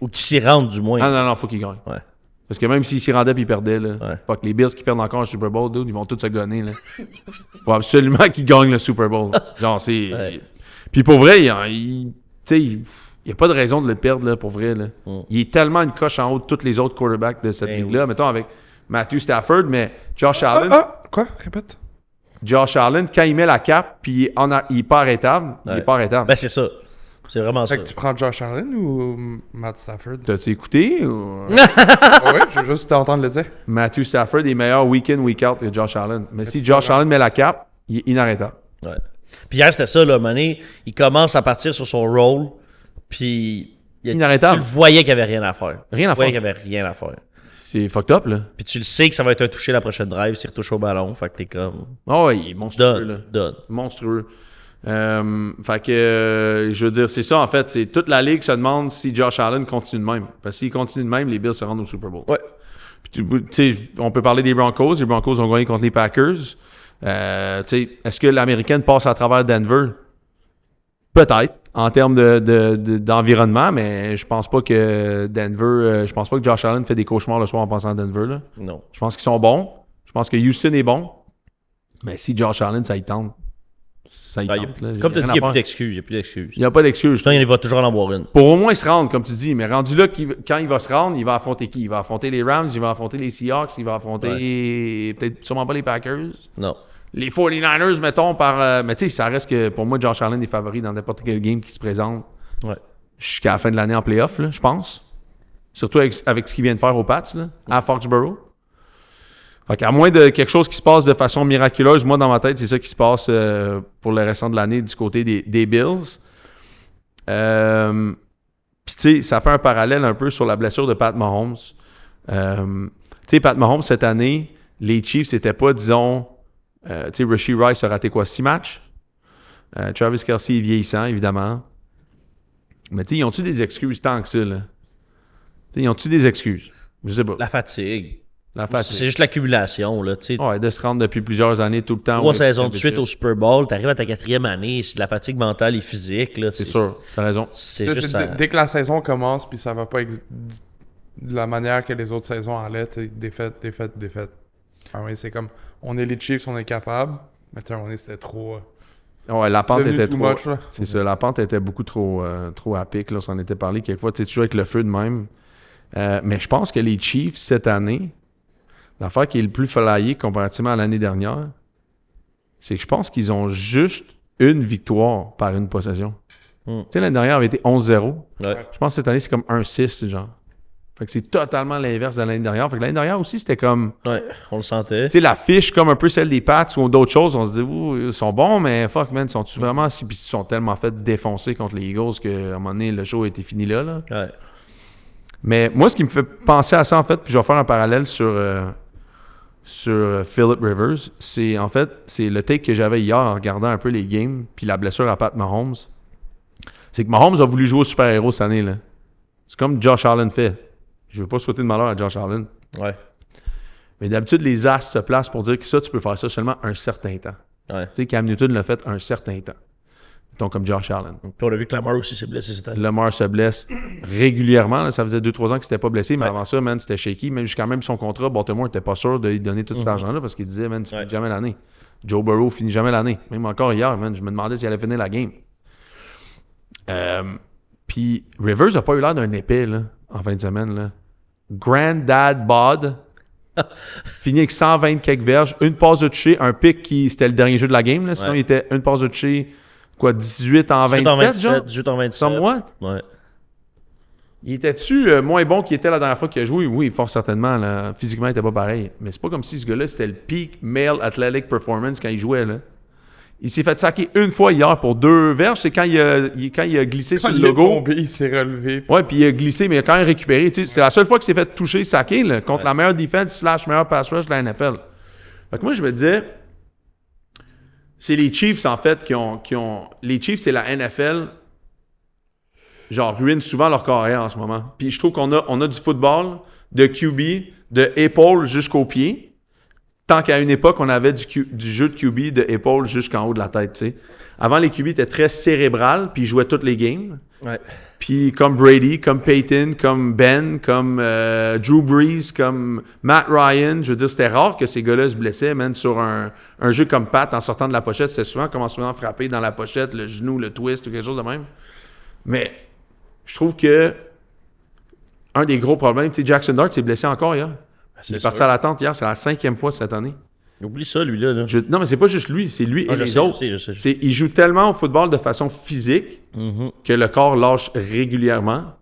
Ou qu'il s'y rende, du moins. Non, faut qu'il gagne. Ouais. Parce que même s'il s'y rendait puis il perdait, là, Ouais. fuck, les Bills qui perdent encore le Super Bowl, dude, ils vont tous se gonner. Là. Faut absolument qu'ils gagnent le Super Bowl. Genre, c'est... Ouais. Puis pour vrai, il n'y a pas de raison de le perdre, là, pour vrai. Là. Il est tellement une coche en haut de tous les autres quarterbacks de cette ligue-là. Mettons avec Matthew Stafford, mais Josh Allen... Quoi? Répète. Josh Allen, quand il met la cape, puis il est pas arrêtable, il est pas arrêtable. Ben, c'est ça. C'est vraiment Fait ça. que tu prends Josh Allen ou Matt Stafford? T'as-tu écouté? Ou... Ouais, je veux juste t'entendre le dire. Matthew Stafford est meilleur week-in, week-out que Josh Allen. Mais si Josh Allen met la cape, il est inarrêtable. Ouais. Puis hier, c'était ça, là, Mané. Il commence à partir sur son rôle, puis... Inarrêtable. Tu le voyais qu'il n'y avait rien à faire. Rien à Tu voyais faire. qu'il n'y avait rien à faire. C'est fucked up, là. Puis tu le sais que ça va être un toucher la prochaine drive s'il retouche au ballon. Fait que t'es comme... Oh, ouais, il est monstrueux, là. Donne. Monstrueux. Fait que, je veux dire, c'est ça, en fait. C'est toute la ligue se demande si Josh Allen continue de même. Parce que s'il continue de même, les Bills se rendent au Super Bowl. Ouais. Puis, tu sais, on peut parler des Broncos. Les Broncos ont gagné contre les Packers. Tu sais, est-ce que l'Américaine passe à travers Denver? Peut-être, en termes d'environnement, mais je pense pas que Denver... je pense pas que Josh Allen fait des cauchemars le soir en pensant à Denver, là. Non. Je pense qu'ils sont bons. Je pense que Houston est bon. Mais si Josh Allen, ça y tente. Ça y Ah, tente. Là. Comme tu as dit, il n'y a plus d'excuses. d'excuses. Il n'y a pas d'excuses. Putain, il va toujours en avoir une. Pour au moins se rendre, comme tu dis. Mais rendu là, quand il va se rendre, il va affronter qui? Il va affronter les Rams, il va affronter les Seahawks, il va affronter peut-être sûrement pas les Packers. Non. Les 49ers, mettons, par... mais tu sais, ça reste que pour moi, Josh Allen est favori dans n'importe quel game qui se présente Ouais. jusqu'à la fin de l'année en playoff, là, je pense. Surtout avec ce qu'il vient de faire aux Pats, là, à Foxborough. Fait qu'à moins de quelque chose qui se passe de façon miraculeuse, moi, dans ma tête, c'est ça qui se passe pour le restant de l'année du côté des Bills. Puis, tu sais, ça fait un parallèle un peu sur la blessure de Pat Mahomes. Tu sais, Pat Mahomes, cette année, les Chiefs, c'était pas, disons... tu sais, Rashee Rice a raté quoi? 6 matchs? Travis Kelce est vieillissant, évidemment. Mais tu sais, ils ont-tu des excuses tant que ça, là? Tu sais, ils ont-tu des excuses? Je sais pas. La fatigue. La fatigue. C'est juste l'accumulation, là. Tu sais, Ouais, de se rendre depuis plusieurs années tout le temps. 3 ouais, saisons de c'est suite au Super Bowl, t'arrives à ta 4e année, c'est de la fatigue mentale et physique, là. C'est sûr, t'as raison. C'est Tu sais, juste... dès que la saison commence, puis ça va pas de la manière que les autres saisons allaient, tu sais, défaite. Ah oui, c'est comme, on est les Chiefs, on est capable, mais tu sais, on est, c'était trop... Ouais, la pente devenu était too trop... much, là. C'est ça, la pente était beaucoup trop à pic, là, on s'en était parlé quelquefois, tu sais, toujours avec le feu de même. Mais je pense que les Chiefs, cette année, l'affaire qui est le plus flyé comparativement à l'année dernière, c'est que je pense qu'ils ont juste une victoire par une possession. Tu sais, l'année dernière avait été 11-0. Ouais. Je pense que cette année, c'est comme 1-6, genre. Fait que c'est totalement l'inverse de l'année dernière. Fait que l'année dernière aussi, c'était comme... Ouais, on le sentait. Tu sais, la fiche, comme un peu celle des Pats ou d'autres choses, on se dit, ils sont bons, mais fuck, man, sont-tu vraiment... Puis ils sont tellement fait défoncer contre les Eagles qu'à un moment donné, le show était fini là. Ouais. Mais moi, ce qui me fait penser à ça, en fait, puis je vais faire un parallèle sur Philip Rivers, c'est en fait, c'est le take que j'avais hier en regardant un peu les games, puis la blessure à Pat Mahomes. C'est que Mahomes a voulu jouer au super-héros cette année, là. C'est comme Josh Allen fait. Je veux pas souhaiter de malheur à Josh Allen. Ouais. Mais d'habitude, les astres se placent pour dire que ça, tu peux faire ça seulement un certain temps. Ouais. Tu sais, Cam Newton l'a fait un certain temps. Mettons comme Josh Allen. Puis on a vu que Lamar aussi s'est blessé cette année. Lamar se blesse régulièrement. Là. Ça faisait 2-3 ans qu'il s'était pas blessé, mais Ouais. avant ça, man, c'était shaky. Même jusqu'à même son contrat, Baltimore n'était pas sûr de lui donner tout cet argent-là parce qu'il disait, man, tu finis jamais l'année. Joe Burrow finit jamais l'année. Même encore hier, man, je me demandais s'il allait finir la game. Puis Rivers a pas eu l'air d'un épais là, en fin de semaine. Là. Granddad Bod fini avec 120 quelques verges, une passe de toucher, un pick qui c'était le dernier jeu de la game. Là, sinon, il était une passe de toucher, quoi, 18 en 27, genre? 18 en 27. Somewhat? Ouais. Il était-tu moins bon qu'il était la dernière fois qu'il a joué? Oui, fort certainement. Là. Physiquement, il était pas pareil. Mais c'est pas comme si ce gars-là, c'était le peak male athletic performance quand il jouait. Là. Il s'est fait saquer une fois hier pour 2 verges. C'est quand il a glissé sur Quand le il est logo. tombé, il s'est relevé. Ouais, puis il a glissé, mais il a quand même récupéré. Tu sais, c'est la seule fois qu'il s'est fait toucher, saquer, là, contre la meilleure defense / meilleure pass rush de la NFL. Fait que moi, je me disais, c'est les Chiefs, en fait, qui ont... Les Chiefs, c'est la NFL, genre, ruine souvent leur carrière en ce moment. Puis je trouve qu'on a du football, de QB, de épaule jusqu'au pied, tant qu'à une époque, on avait du jeu de QB de épaule jusqu'en haut de la tête, tu sais. Avant, les QB étaient très cérébrales, puis ils jouaient toutes les games. Ouais. Puis comme Brady, comme Peyton, comme Ben, comme Drew Brees, comme Matt Ryan, je veux dire, c'était rare que ces gars-là se blessaient, man, sur un jeu comme Pat, en sortant de la pochette, c'était souvent frapper dans la pochette, le genou, le twist ou quelque chose de même. Mais je trouve que un des gros problèmes, tu sais, Jackson Dart s'est blessé encore hier. Il est parti à l'attente hier, c'est la 5e fois cette année. Oublie ça, lui-là. Là. Non, mais c'est pas juste lui, c'est lui et les autres. Je sais. Il joue tellement au football de façon physique que le corps lâche régulièrement.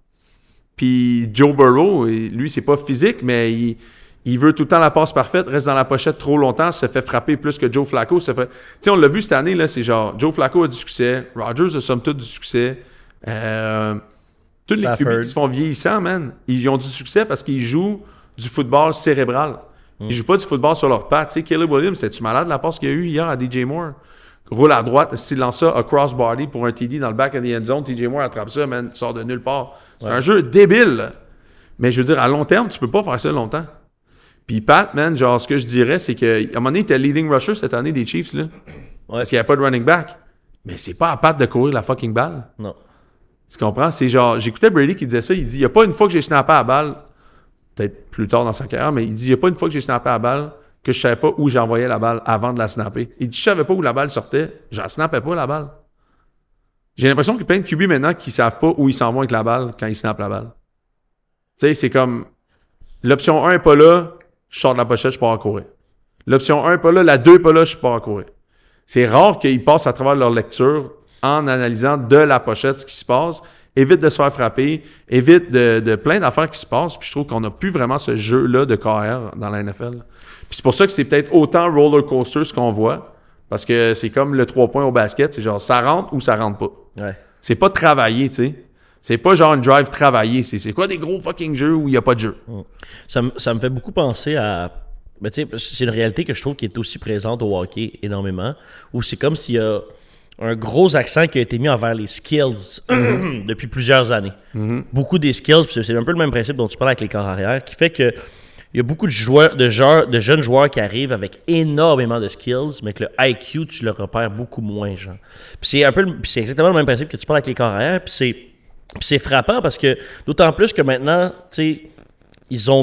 Puis Joe Burrow, lui, c'est pas physique, mais il veut tout le temps la passe parfaite, reste dans la pochette trop longtemps, se fait frapper plus que Joe Flacco. Tu sais, on l'a vu cette année, là, c'est genre Joe Flacco a du succès, Rodgers a somme toute du succès. Tous les QB qui se font vieillissants, man, ils ont du succès parce qu'ils jouent du football cérébral. Ils jouent pas du football sur leurs pattes. Tu sais, Caleb Williams, c'est-tu malade la passe qu'il y a eu hier à DJ Moore? Roule à droite, s'il lance ça, a crossbody pour un TD dans le back of the end zone, DJ Moore attrape ça, man, sort de nulle part. C'est un jeu débile, là. Mais je veux dire, à long terme, tu peux pas faire ça longtemps. Puis Pat, man, genre, ce que je dirais, c'est qu'à un moment donné, il était leading rusher cette année des Chiefs, là. Parce qu'il n'y avait pas de running back. Mais c'est pas à Pat de courir la fucking balle. Non. Tu comprends? C'est genre, j'écoutais Brady qui disait ça, il dit, il n'y a pas une fois que j'ai snappé à la balle, peut-être plus tard dans sa carrière, mais il dit, il n'y a pas une fois que j'ai snappé à la balle que je savais pas où j'envoyais la balle avant de la snapper. Il dit, je savais pas où la balle sortait, j'en snappais pas la balle. J'ai l'impression qu'il y a plein de QB maintenant qui savent pas où ils s'en vont avec la balle quand ils snappent la balle. Tu sais, c'est comme, l'option 1 est pas là, je sors de la pochette, je pars à courir. L'option 1 est pas là, la 2 est pas là, je pars à courir. C'est rare qu'ils passent à travers leur lecture en analysant de la pochette ce qui se passe, évite de se faire frapper, évite de plein d'affaires qui se passent, puis je trouve qu'on n'a plus vraiment ce jeu-là de KR dans la NFL. Puis c'est pour ça que c'est peut-être autant roller coaster ce qu'on voit, parce que c'est comme le 3 points au basket, c'est genre ça rentre ou ça rentre pas. Ouais. C'est pas travaillé, tu sais. C'est pas genre une drive travaillée, c'est quoi des gros fucking jeux où il n'y a pas de jeu. Ça me fait beaucoup penser à... Ben, tu sais, c'est une réalité que je trouve qui est aussi présente au hockey énormément, où c'est comme s'il y a un gros accent qui a été mis envers les skills depuis plusieurs années. Beaucoup des skills, puis c'est un peu le même principe dont tu parles avec les corps arrière, qui fait que il y a beaucoup de jeunes joueurs qui arrivent avec énormément de skills, mais que le IQ, tu le repères beaucoup moins, genre. Puis c'est exactement le même principe que tu parles avec les corps arrière, puis c'est frappant parce que, d'autant plus que maintenant, tu sais, ils ont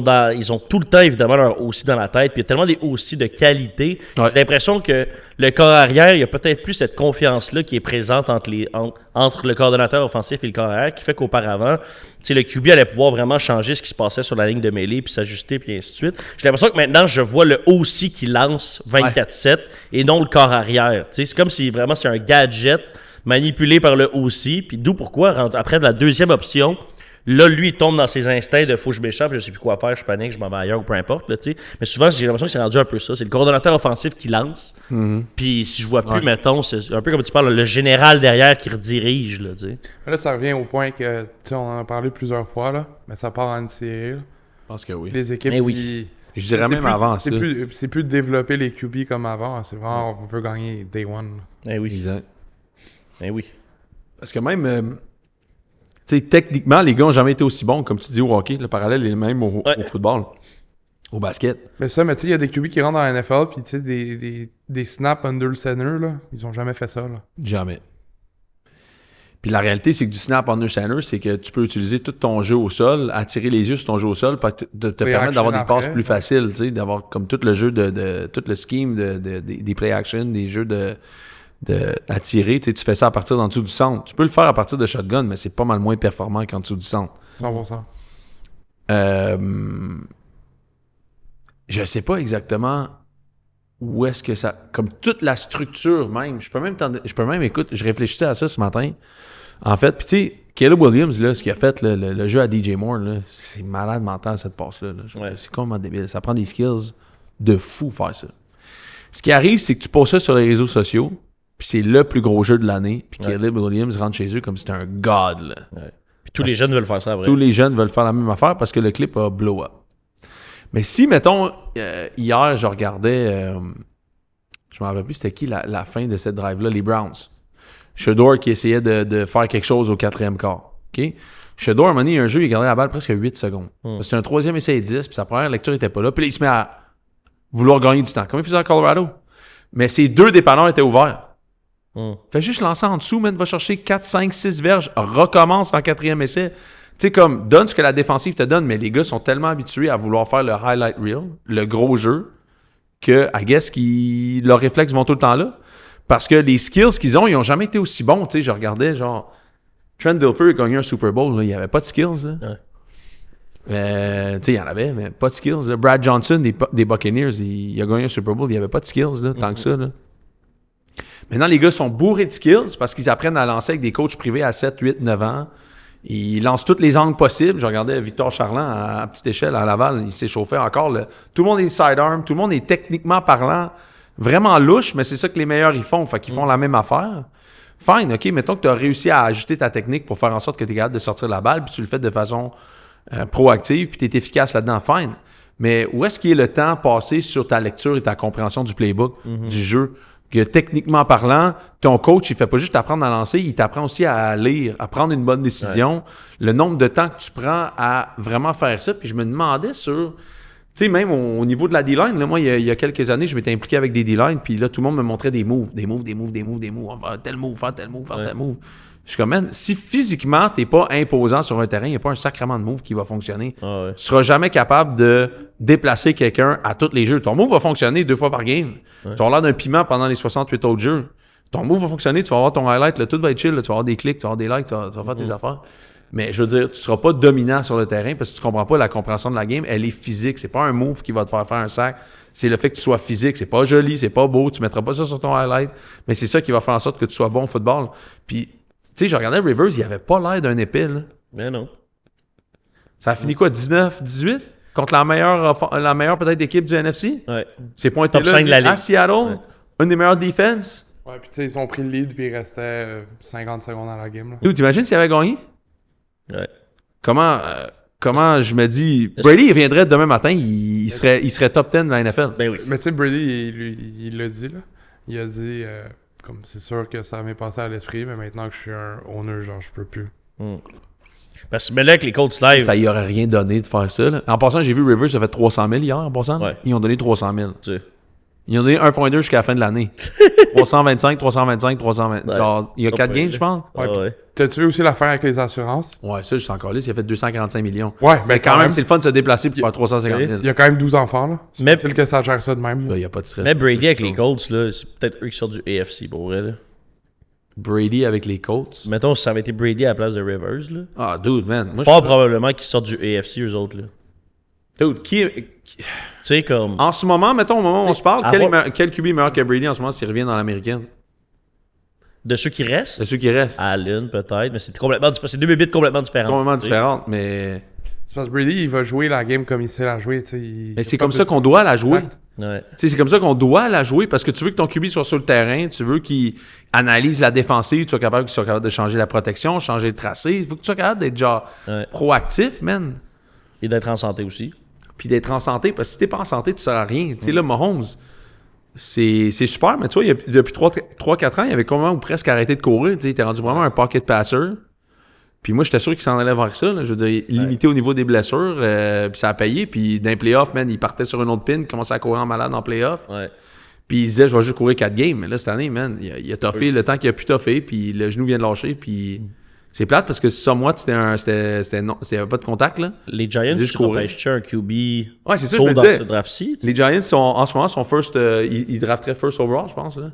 tout le temps, évidemment, leur aussi dans la tête. Puis il y a tellement des aussi de qualité. Ouais. J'ai l'impression que le corps arrière, il y a peut-être plus cette confiance-là qui est présente entre le coordonnateur offensif et le corps arrière, qui fait qu'auparavant, tu sais, le QB allait pouvoir vraiment changer ce qui se passait sur la ligne de mêlée, puis s'ajuster, puis ainsi de suite. J'ai l'impression que maintenant, je vois le aussi qui lance 24/7 et non le corps arrière. Tu sais, c'est comme si vraiment c'est un gadget manipulé par le aussi. Puis d'où pourquoi, après de la deuxième option, là, lui, il tombe dans ses instincts de « faut que je m'échappe, je sais plus quoi faire, je panique, je m'en vais ailleurs » ou peu importe. Là, mais souvent, j'ai l'impression que c'est rendu un peu ça. C'est le coordonnateur offensif qui lance. Puis si je vois plus, mettons, c'est un peu comme tu parles, le général derrière qui redirige. Là, là, ça revient au point que, tu sais, on en a parlé plusieurs fois, là, mais ça part en série. Je pense que oui. Les équipes, Mais oui. Je dirais même avant ça. C'est plus de développer les QB comme avant. C'est vraiment, on veut gagner day one. Eh oui. Exact. Eh oui. Parce que même, tu sais, techniquement, les gars n'ont jamais été aussi bons, comme tu dis, au hockey. Le parallèle est le même au football, au basket. Mais ça, mais tu sais, il y a des QB qui rentrent dans la NFL, puis tu sais, des snaps under le center, là, ils ont jamais fait ça, là. Jamais. Puis la réalité, c'est que du snap under center, c'est que tu peux utiliser tout ton jeu au sol, attirer les yeux sur ton jeu au sol, pour te permettre d'avoir des passes plus faciles, tu sais, d'avoir comme tout le jeu tout le scheme des play action, des jeux d'attirer, tu sais, tu fais ça à partir d'en dessous du centre. Tu peux le faire à partir de shotgun, mais c'est pas mal moins performant qu'en dessous du centre. 100%. Je sais pas exactement où est-ce que ça... Comme toute la structure même, je peux même, écoute, je réfléchissais à ça ce matin. En fait, puis tu sais, Caleb Williams, là, ce qu'il a fait, le jeu à DJ Moore, là, c'est malade mental cette passe-là. Là. C'est complètement débile. Ça prend des skills de fou faire ça. Ce qui arrive, c'est que tu poses ça sur les réseaux sociaux, puis c'est le plus gros jeu de l'année, puis Caleb Williams rentre chez eux comme si c'était un god. Là. Ouais. Puis tous les jeunes veulent faire ça après. Tous les jeunes veulent faire la même affaire parce que le clip a blow up. Mais si, mettons, hier, je regardais Je me rappelle plus c'était qui la fin de cette drive-là, les Browns. Shedeur qui essayait de faire quelque chose au 4e quart. OK? Shedeur, à un moment donné, il y a un jeu, il gardait la balle presque 8 secondes. C'était un 3e essai et 10, puis sa première lecture n'était pas là. Puis là, il se met à vouloir gagner du temps. Comme il faisait à Colorado. Mais ses 2 dépanneurs étaient ouverts. Fait juste lancer en dessous, va chercher 4, 5, 6 verges, recommence en 4e essai. Tu sais, comme, donne ce que la défensive te donne, mais les gars sont tellement habitués à vouloir faire le highlight reel, le gros jeu, que, I guess, leurs réflexes vont tout le temps là. Parce que les skills qu'ils ont, ils n'ont jamais été aussi bons. Tu sais, je regardais, genre, Trent Dilfer a gagné un Super Bowl, là, il n'y avait pas de skills, là. Ouais. Tu sais, il y en avait, mais pas de skills. Là. Brad Johnson des Buccaneers, il a gagné un Super Bowl, il n'y avait pas de skills, là, tant que ça, là. Maintenant, les gars sont bourrés de skills parce qu'ils apprennent à lancer avec des coachs privés à 7, 8, 9 ans. Ils lancent tous les angles possibles. Je regardais Victor Charland à petite échelle à Laval. Il s'est chauffé encore. Tout le monde est sidearm. Tout le monde est techniquement parlant vraiment louche, mais c'est ça que les meilleurs ils font. Fait qu'ils font la même affaire. Fine, OK, mettons que tu as réussi à ajuster ta technique pour faire en sorte que tu es capable de sortir la balle, puis tu le fais de façon proactive, puis tu es efficace là-dedans. Fine. Mais où est-ce qu'il est le temps passé sur ta lecture et ta compréhension du playbook, du jeu? Que techniquement parlant, ton coach, il fait pas juste t'apprendre à lancer, il t'apprend aussi à lire, à prendre une bonne décision. Ouais. Le nombre de temps que tu prends à vraiment faire ça. Puis je me demandais sur... Tu sais, même au niveau de la D-line, là, moi, il y a quelques années, je m'étais impliqué avec des D-line, puis là, tout le monde me montrait des moves. On va faire tel move, faire tel move. Je suis comme, man, si physiquement, t'es pas imposant sur un terrain, il n'y a pas un sacrement de move qui va fonctionner. Tu seras jamais capable de déplacer quelqu'un à tous les jeux. Ton move va fonctionner 2 fois par game. Tu vas avoir l'air d'un piment pendant les 68 autres jeux. Ton move va fonctionner, tu vas avoir ton highlight, là, tout va être chill, là, tu vas avoir des clics, tu vas avoir des likes, tu vas faire tes affaires. Mais je veux dire, tu seras pas dominant sur le terrain parce que tu comprends pas la compréhension de la game. Elle est physique. C'est pas un move qui va te faire un sac. C'est le fait que tu sois physique. C'est pas joli, c'est pas beau. Tu mettras pas ça sur ton highlight. Mais c'est ça qui va faire en sorte que tu sois bon au football. Puis, tu sais, je regardais Rivers, il avait pas l'air d'un épée, là. Mais non. Ça a fini quoi, 19-18? Contre la meilleure peut-être équipe du NFC? Ouais. C'est pointé là à Seattle. Ouais. Une des meilleures défenses. Ouais, puis tu sais, ils ont pris le lead puis il restait 50 secondes dans la game, là. Dude, t'imagines s'il avait gagné? Ouais. Comment je me dis... Brady, il viendrait demain matin, il serait top 10 de la NFL. Ben oui. Mais tu sais, Brady, il l'a dit, là. Il a dit, comme c'est sûr que ça m'est passé à l'esprit, mais maintenant que je suis un owner, genre, je peux plus. Parce que là, avec les Colts live... Ça y aurait rien donné de faire ça, là. En passant, j'ai vu Rivers, ça fait 300 000 hier, en passant. Ouais. Ils ont donné 300 000. Tu sais. Ils ont donné 1.2 jusqu'à la fin de l'année. 325, 320. Ouais. Genre, il y a 4 games, je pense. Ouais. T'as-tu vu aussi l'affaire avec les assurances? Ouais, ça, je suis encore là. Il a fait 245 millions. Ouais, mais quand même, c'est le fun de se déplacer pour faire 350 000. Il y a quand même 12 enfants, là. C'est mais facile que ça gère ça de même. Il n'y a pas de stress. Mais Brady avec les Colts, là, c'est peut-être eux qui sortent du AFC, pour vrai, là. Brady avec les Colts? Mettons, si ça avait été Brady à la place de Rivers, là. Ah, dude, man. Moi, probablement qu'ils sortent du AFC, eux autres, là. Dude, tu sais, comme... En ce moment, mettons, au moment où on se parle, quel QB est meilleur que Brady en ce moment s'il revient dans l'américaine? De ceux qui restent? De ceux qui restent. Allen, peut-être, mais c'est complètement différent. C'est 2 bébites complètement différentes. Complètement différentes, mais... C'est parce que Brady, il va jouer la game comme il sait la jouer, tu sais. Mais c'est comme ça qu'on doit la jouer. Ouais. C'est comme ça qu'on doit la jouer parce que tu veux que ton QB soit sur le terrain, tu veux qu'il analyse la défensive, tu sois capable de changer la protection, changer le tracé. Il faut que tu sois capable d'être genre proactif, man. Et d'être en santé aussi. Puis d'être en santé, parce que si t'es pas en santé, tu sers à rien. Tu sais, là, Mahomes, c'est super, mais tu vois, depuis 3-4 ans, il avait complètement ou presque arrêté de courir. Tu sais, il était rendu vraiment un pocket passer. Puis moi, j'étais sûr qu'il s'en allait vers ça. Là. Je veux dire, limité au niveau des blessures, puis ça a payé. Puis dans les playoffs, man, il partait sur une autre pin, commençait à courir en malade en playoffs. Ouais. Puis il disait, je vais juste courir 4 games. Mais là, cette année, man, il a toffé le temps qu'il a pu toffer, puis le genou vient de lâcher, puis... C'est plate parce que somewhat, c'était pas de contact, là. Les Giants, tu repêches un QB ouais, c'est ça, je me disais. Draft-ci, les Giants, en ce moment, sont first... ils drafteraient first overall, je pense, là.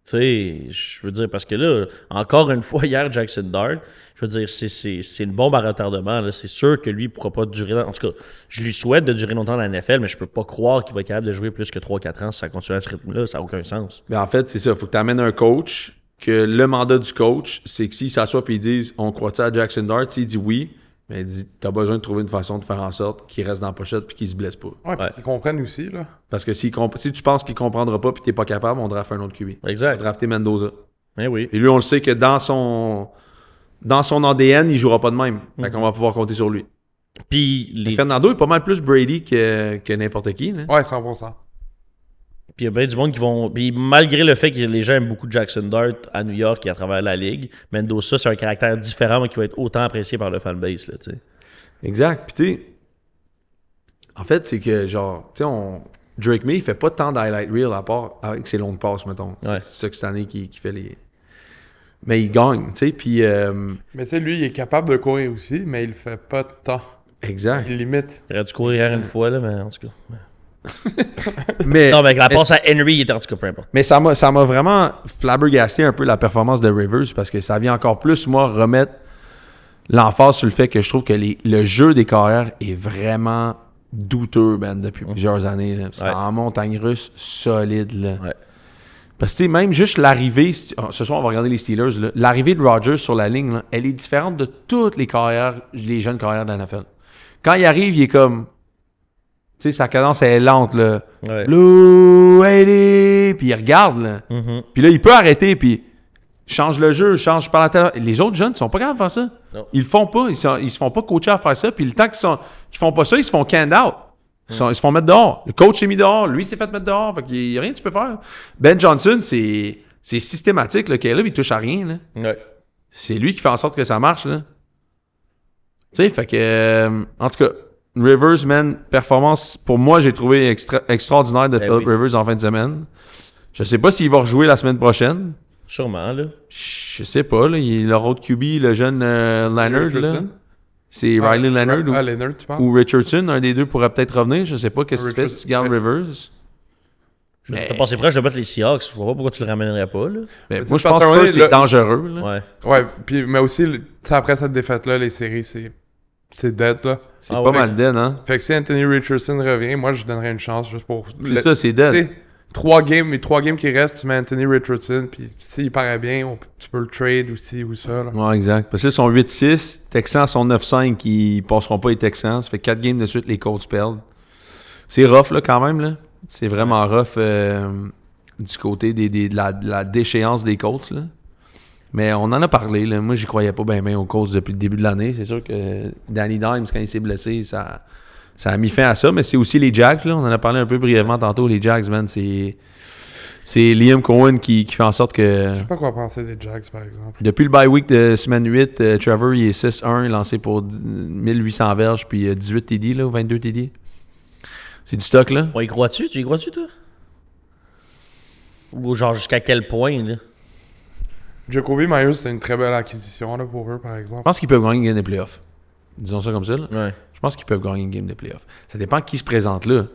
Tu sais, je veux dire, parce que là, encore une fois, hier, Jackson Dart, je veux dire, c'est une bombe à retardement, là. C'est sûr que lui, il pourra pas durer... En tout cas, je lui souhaite de durer longtemps dans la NFL, mais je peux pas croire qu'il va être capable de jouer plus que 3-4 ans si ça continue à ce rythme-là. Ça n'a aucun sens. Mais en fait, c'est ça. Il faut que tu amènes un coach... que le mandat du coach, c'est que s'il s'assoit et ils disent « On croit-tu à Jackson Dart? » S'il dit oui, mais il dit « T'as besoin de trouver une façon de faire en sorte qu'il reste dans la pochette et qu'il se blesse pas. » Ouais, puis qu'ils comprennent aussi, là. Parce que si tu penses qu'il comprendra pas et t'es pas capable, on draft un autre QB. Exact. On va drafter Mendoza. Eh oui. Et lui, on le sait que dans son ADN, il jouera pas de même. Fait qu'on va pouvoir compter sur lui. Puis Fernando est pas mal plus Brady que n'importe qui. Là. Ouais, 100%. Puis il y a bien du monde qui vont. Puis malgré le fait que les gens aiment beaucoup Jackson Dart à New York et à travers la ligue, Mendoza, c'est un caractère différent mais qui va être autant apprécié par le fanbase. Là, t'sais. Exact. Puis tu sais, en fait, c'est que genre, tu sais, Drake May, il fait pas tant d'highlight reel à part avec ses longues passes, mettons. Ouais. C'est ça que cette année qui fait les. Mais il gagne, tu sais, puis. Mais tu sais, lui, il est capable de courir aussi, mais il le fait pas de temps. Exact. Il limite. Il aurait dû courir une fois, là, mais en tout cas. Mais, Non, mais avec la passe à Henry, il était en tout cas peu importe. mais ça m'a vraiment flabbergasté un peu la performance de Rivers parce que ça vient encore plus, moi, remettre l'emphase sur le fait que je trouve que le jeu des carrières est vraiment douteux, man, depuis plusieurs années. Là. C'est en montagne russe solide, là. Ouais. Parce que, tu sais, même juste l'arrivée, ce soir, on va regarder les Steelers, là, l'arrivée de Rodgers sur la ligne, là, elle est différente de toutes les carrières, les jeunes carrières de la NFL. Quand il arrive, il est comme... Tu sais, sa cadence, elle est lente, là. Ouais. Blue 80, puis il regarde, là. Mhm. Puis là, il peut arrêter, puis change le jeu, change par la tête. Les autres jeunes, ils sont pas capables de faire ça. Non. Ils le font pas. Ils se font pas coacher à faire ça. Puis le temps qu'ils font pas ça, ils se font canned out. Ils se font mettre dehors. Le coach s'est mis dehors. Lui, s'est fait mettre dehors. Fait qu'il y a rien que tu peux faire. Ben Johnson, c'est systématique. Le Caleb, il touche à rien, là. Ouais. C'est lui qui fait en sorte que ça marche, là. Tu sais, fait que... en tout cas, Rivers, man, performance, pour moi, j'ai trouvé extraordinaire de Philip Rivers en fin de semaine. Je sais pas s'il va rejouer la semaine prochaine. Sûrement, là. Je sais pas, là. Il est leur autre QB, le jeune Leonard, là. Richardson? C'est Riley Leonard Leonard, tu parles? ou Richardson. Un des deux pourrait peut-être revenir. Je sais pas qu'est-ce que tu fais si tu gardes Rivers. Mais, T'as passé proche de battre les Seahawks. Je vois pas pourquoi tu le ramènerais pas, là. mais Mais moi, tu je pense penses pas que que c'est le- dangereux, là. Ouais. Ouais, puis, mais aussi, tu sais, après cette défaite-là, les séries, c'est dead, là. C'est Ah pas ouais. mal dead, hein. Fait que si Anthony Richardson revient, moi, je donnerais une chance juste pour... C'est ça, c'est dead. Tu sais, 3 games qui restent, tu mets Anthony Richardson, puis s'il paraît bien, tu peux le trade aussi ou ça, là. Ouais, exact. Parce que là, ils sont 8-6. Texans sont 9-5. Ils passeront pas les Texans. Ça fait 4 games de suite, les Colts perdent. C'est rough, là, quand même, là. C'est vraiment rough du côté de la déchéance des Colts, là. Mais on en a parlé, là. Moi, j'y croyais pas bien aux Colts depuis le début de l'année. C'est sûr que Danny Dimes, quand il s'est blessé, ça a mis fin à ça. Mais c'est aussi les Jags, là. On en a parlé un peu brièvement tantôt. Les Jags, man, c'est Liam Cohen qui fait en sorte que... Je sais pas quoi penser des Jags, par exemple. Depuis le bye week de semaine 8, Trevor, il est 6-1, lancé pour 1800 verges, puis 18 TD, là, ou 22 TD. C'est du stock, là. On y crois-tu? Tu y crois-tu, toi? Ou genre jusqu'à quel point, là? Jacoby Myers, c'est une très belle acquisition, là, pour eux, par Je exemple. pense qu'ils peuvent gagner une game de playoffs. Disons ça comme ça, là. Ouais. Je pense qu'ils peuvent gagner une game de playoffs. Ça dépend qui se présente là.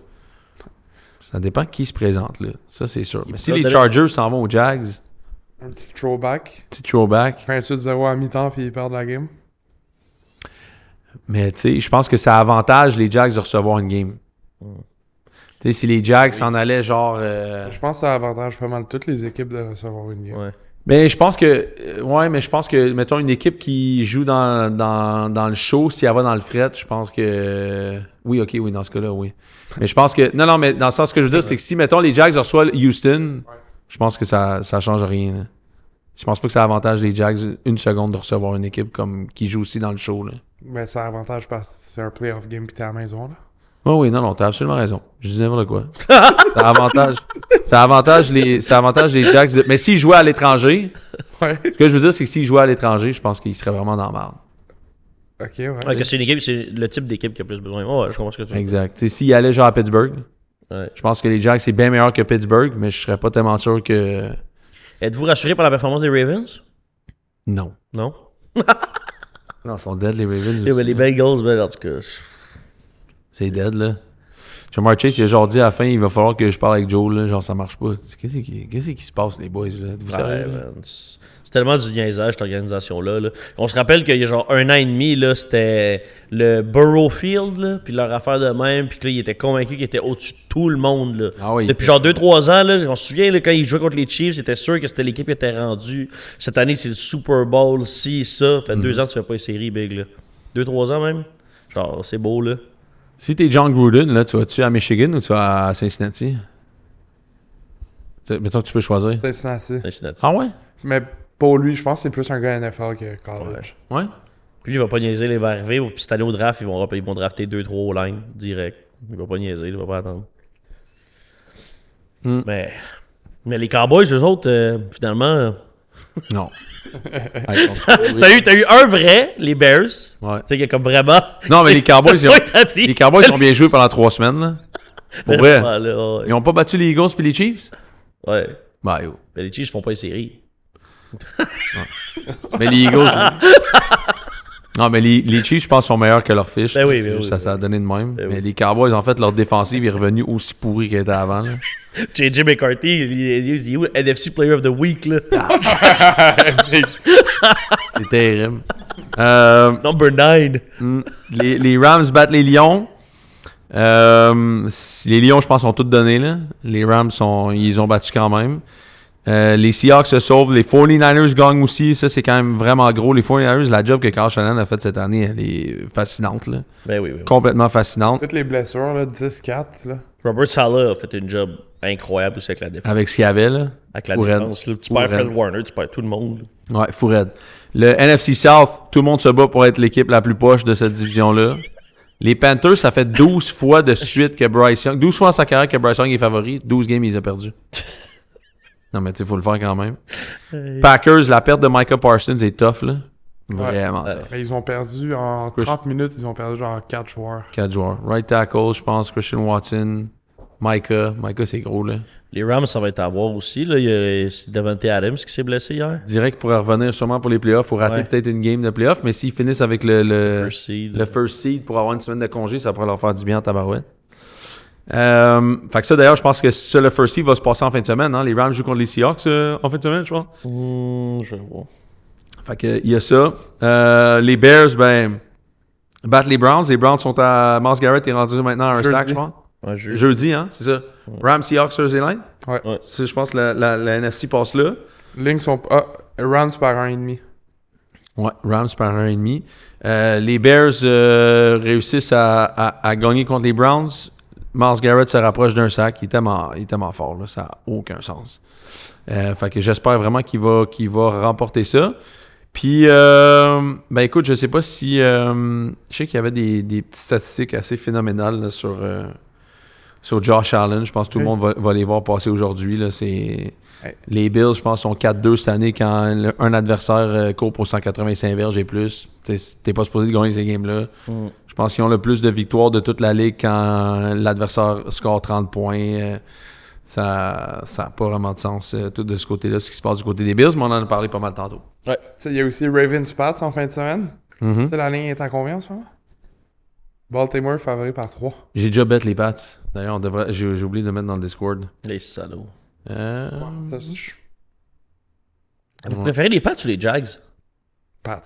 Ça dépend qui se présente là. Ça, c'est sûr. Mais si les Chargers s'en vont aux Jags, Un petit throwback. petit throwback. 28-0 à mi-temps, puis ils perdent la game. Mais tu sais, je pense que ça avantage les Jags de recevoir une game. Tu sais, si les Jags s'en allaient genre... Je pense que ça avantage pas mal toutes les équipes de recevoir une game. Ouais. Mais je pense que... mais je pense que, mettons, une équipe qui joue dans le show, si elle va dans le fret, je pense que... Oui, OK, oui, dans ce cas-là, oui. Mais je pense que... Non, mais dans le sens que je veux dire, c'est que si, mettons, les Jags reçoivent Houston, je pense que ça change rien. Là. Je pense pas que ça avantage les Jags une seconde de recevoir une équipe comme qui joue aussi dans le show. Là. Mais ça avantage parce que c'est un playoff game puis t'es à la maison, là. Oh oui, non, t'as absolument raison. Je dis n'importe quoi. ça avantage les Jags. Mais s'ils jouaient à l'étranger, Ouais. ce que je veux dire, c'est que s'ils jouaient à l'étranger, je pense qu'ils seraient vraiment dans la merde. Ok, ouais. Ouais, que c'est une équipe, c'est le type d'équipe qui a plus besoin. Ouais, je comprends ce que tu veux dire. Exact. T'sais, s'ils allaient genre à Pittsburgh, Ouais. je pense que les Jags, c'est bien meilleur que Pittsburgh, mais je serais pas tellement sûr que... Êtes-vous rassuré par la performance des Ravens? Non. Non? Non, ils sont dead, les Ravens. Yeah, ben, les Bengals, ben, en tout cas. C'est dead, là. Jamar Chase, il a genre dit à la fin, il va falloir que je parle avec Joe, là. Genre, ça marche pas. Qu'est-ce qui se passe, les boys, là? Vous savez, Ouais, là? man. C'est tellement du niaisage, cette organisation-là. Là. On se rappelle qu'il y a genre 1 an et demi, là, c'était le Burrow Field, là, puis leur affaire de même, puis que là, ils étaient convaincus qu'ils étaient au-dessus de tout le monde. Là. Ah oui. Depuis genre 2-3 ans, là, on se souvient, là, quand ils jouaient contre les Chiefs, c'était sûr que c'était l'équipe qui était rendue. Cette année, c'est le Super Bowl, si, ça. Fait 2 ans que tu fais pas une série, big, là. 2-3 ans même. Genre, c'est beau, là. Si t'es John Gruden, là, tu vas-tu à Michigan ou tu vas à Cincinnati? Mettons que tu peux choisir. Cincinnati. Cincinnati. Ah ouais? Mais pour lui, je pense que c'est plus un gars NFL que college. Ouais? Puis lui, il va pas niaiser, il va arriver. Puis cette année au draft, ils vont drafter 2-3 au line direct. Il va pas niaiser, il va pas attendre. Mais les Cowboys, eux autres, finalement... Non. T'as eu un vrai, les Bears. Ouais. Tu sais, qu'il y a comme vraiment... Non, mais les Cowboys, ça soit établi. les Cowboys ont bien joué pendant 3 semaines. Là. Pour vrai. Là, Ils ont pas battu les Eagles puis les Chiefs? ouais. Bah, yo. Mais les Chiefs font pas les séries. Mais les Eagles... Non, mais les Chiefs, je pense, sont meilleurs que leur fiche. Ben oui, C'est ben juste oui, ça a donné de même. Ben mais oui. les Cowboys, en fait, leur défensive est revenue aussi pourrie qu'elle était avant. Là. JJ McCarthy, il est où? NFC Player of the Week, là. C'est terrible. Number 9. Les Rams battent les Lions. Les Lions, je pense, sont tous donnés. Là. Les Rams, ils ont battu quand même. Les Seahawks se sauvent. Les 49ers gagnent aussi. Ça, c'est quand même vraiment gros. Les 49ers, la job que Carl Shannon a faite cette année, elle est fascinante. Là. Ben oui. Complètement fascinante. Toutes les blessures, là, 10-4, là. Robert Saleh a fait une job incroyable aussi avec la défense. Avec ce qu'il y avait. Là. Avec la Fou raide. défense, là. Tu Fou perds raide. Fred Warner, tu perds tout le monde. Là. Ouais, fou raide. Le NFC South, tout le monde se bat pour être l'équipe la plus poche de cette division-là. Les Panthers, ça fait 12 fois de suite que Bryce Young... 12 fois dans sa carrière que Bryce Young est favori. 12 games, il les a perdus. Non, mais tu sais, il faut le faire quand même. Packers, la perte de Micah Parsons est tough, là. Vraiment tough. Mais ils ont perdu en 30 minutes, ils ont perdu genre 4 joueurs. 4 joueurs. Right tackle, je pense, Christian Watson, Micah. Micah, c'est gros, là. Les Rams, ça va être à voir aussi. Là. Il y a Devontae Adams qui s'est blessé hier. Direct pourrait revenir sûrement pour les playoffs. Il faut rater Ouais. peut-être une game de playoffs, mais s'ils finissent avec le First seed. first seed pour avoir une semaine de congé, ça pourrait leur faire du bien en tabarouette. Fait que ça, d'ailleurs, je pense que ça, le first seed va se passer en fin de semaine. Hein? Les Rams jouent contre les Seahawks en fin de semaine, je pense. Je vois. Fait que, il y a ça. Les Bears, battent les Browns. Les Browns sont à... Myles Garrett est rendu maintenant à un Jeudi. sac, je pense. Ouais, Jeudi, hein, c'est ça. Rams, Seahawks, Thursday night. Ouais. Ouais. C'est, je pense que la NFC passe là. Lynx sont... Ah, Rams par 1,5. Ouais, Rams par 1,5. Les Bears réussissent à gagner contre les Browns. Myles Garrett se rapproche d'un sac. Il est tellement fort, là, ça n'a aucun sens. Fait que j'espère vraiment qu'il va remporter ça. Puis, écoute, je sais pas si... je sais qu'il y avait des petites statistiques assez phénoménales là, sur Josh Allen. Je pense que tout le monde va les voir passer aujourd'hui. Là. Les Bills, je pense, sont 4-2 cette année quand un adversaire court pour 185 verges et plus. T'es pas supposé de gagner ces games-là. Je pense qu'ils ont le plus de victoires de toute la ligue quand l'adversaire score 30 points. Ça n'a pas vraiment de sens tout de ce côté-là, ce qui se passe du côté des Bills, mais on en a parlé pas mal tantôt. Ouais. Tu sais, il y a aussi Ravens-Pats en fin de semaine. Mm-hmm. Tu sais, la ligne est à combien en ce moment? Baltimore favori par 3. J'ai déjà bet les Pats. D'ailleurs, j'ai oublié de le mettre dans le Discord. Les salauds. Ça, Vous préférez les Pats ou les Jags? Pats.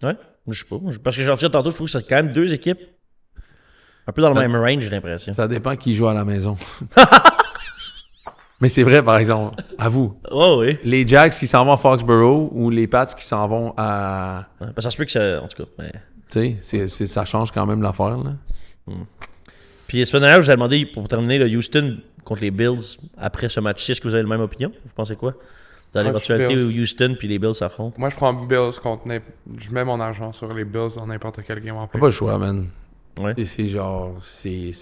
Ouais. Je sais pas. Parce que j'ai entendu tantôt, je trouve que c'est quand même deux équipes un peu dans le même range, j'ai l'impression. Ça dépend qui joue à la maison. Mais c'est vrai, par exemple. À vous. Oh oui. Les Jags qui s'en vont à Foxborough ou les Pats qui s'en vont à... Ouais, ça se peut que ça... En tout cas, mais... Tu sais, ça change quand même l'affaire, là. Puis la semaine dernière, je vous ai demandé, pour terminer, le Houston contre les Bills, après ce match-ci, est-ce que vous avez la même opinion? Vous pensez quoi? Dans l'éventualité où Houston puis les Bills s'affrontent? Moi, je prends Bills contre... Je mets mon argent sur les Bills dans n'importe quel game en T'as pas le choix, man. Ouais. C'est genre... C'est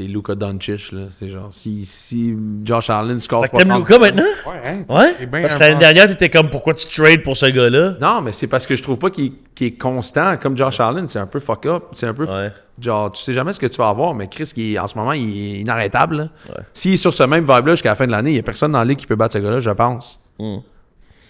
Luka Doncic, là. C'est genre... Si Josh Allen score Fait que t'aimes 60... Luka maintenant? Ouais, hein? Ouais? C'est bien Parce que l'année avant. dernière, t'étais comme, pourquoi tu trades pour ce gars-là? Non, mais c'est parce que je trouve pas qu'il est constant. Comme Josh Allen, c'est un peu fuck up. C'est un peu... Ouais. Genre, tu sais jamais ce que tu vas avoir, mais Chris, en ce moment, il est inarrêtable. Là. Ouais. S'il est sur ce même vibe-là jusqu'à la fin de l'année, il n'y a personne dans la ligue qui peut battre ce gars-là, je pense. Mm.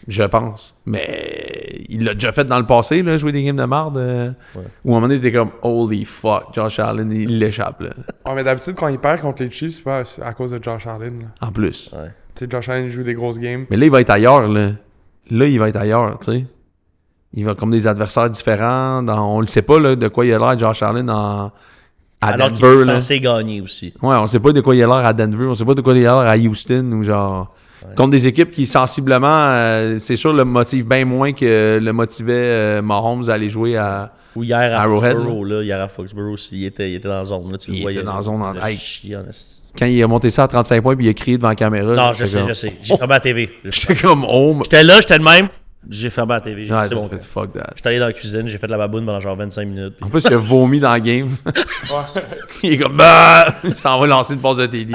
Je pense. Mais il l'a déjà fait dans le passé, là, jouer des games de marde. Où à un moment donné, t'es comme « Holy fuck, Josh Allen, il l'échappe. » là. Ouais, mais d'habitude, quand il perd contre les Chiefs, c'est pas à cause de Josh Allen. Là. En plus. Ouais. Tu sais, Josh Allen il joue des grosses games. Mais là, il va être ailleurs. Là, il va être ailleurs, tu sais. Il va comme des adversaires différents. On le sait pas là, de quoi il a l'air, Josh Allen, à Alors qu'il Denver. est Là. censé gagner aussi. Ouais, on sait pas de quoi il a l'air à Denver, on sait pas de quoi il a l'air à Houston ou genre contre des équipes qui sensiblement, c'est sûr, le motive bien moins que le motivait Mahomes à aller jouer à. Ou hier à Arrowhead, Foxborough, là. Hier à Foxborough aussi, il était dans la zone. Là, tu Il le voyais. était dans la zone en- Il a Hey. chié, en esti. Quand il a monté ça à 35 points puis il a crié devant la caméra. Non, là, je j'étais sais. comme- J'ai fermé la TV. J'étais comme oh. J'étais là, j'étais le même. J'ai fermé la TV. J'ai dit, Ouais, c'est bon. fait, fuck that. J'étais allé dans la cuisine, j'ai fait de la baboune pendant genre 25 minutes. puis- En plus, il a vomi dans la game. il est comme bah! Il s'en va lancer une passe de TD.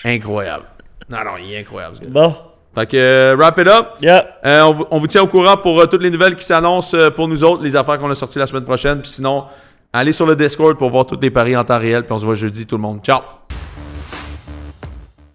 Incroyable. Non, il est incroyable, ce gars. Bon. Fait que, wrap it up. Yeah. On vous tient au courant pour toutes les nouvelles qui s'annoncent pour nous autres, les affaires qu'on a sorties la semaine prochaine. Puis sinon, allez sur le Discord pour voir tous les paris en temps réel. Puis on se voit jeudi, tout le monde. Ciao!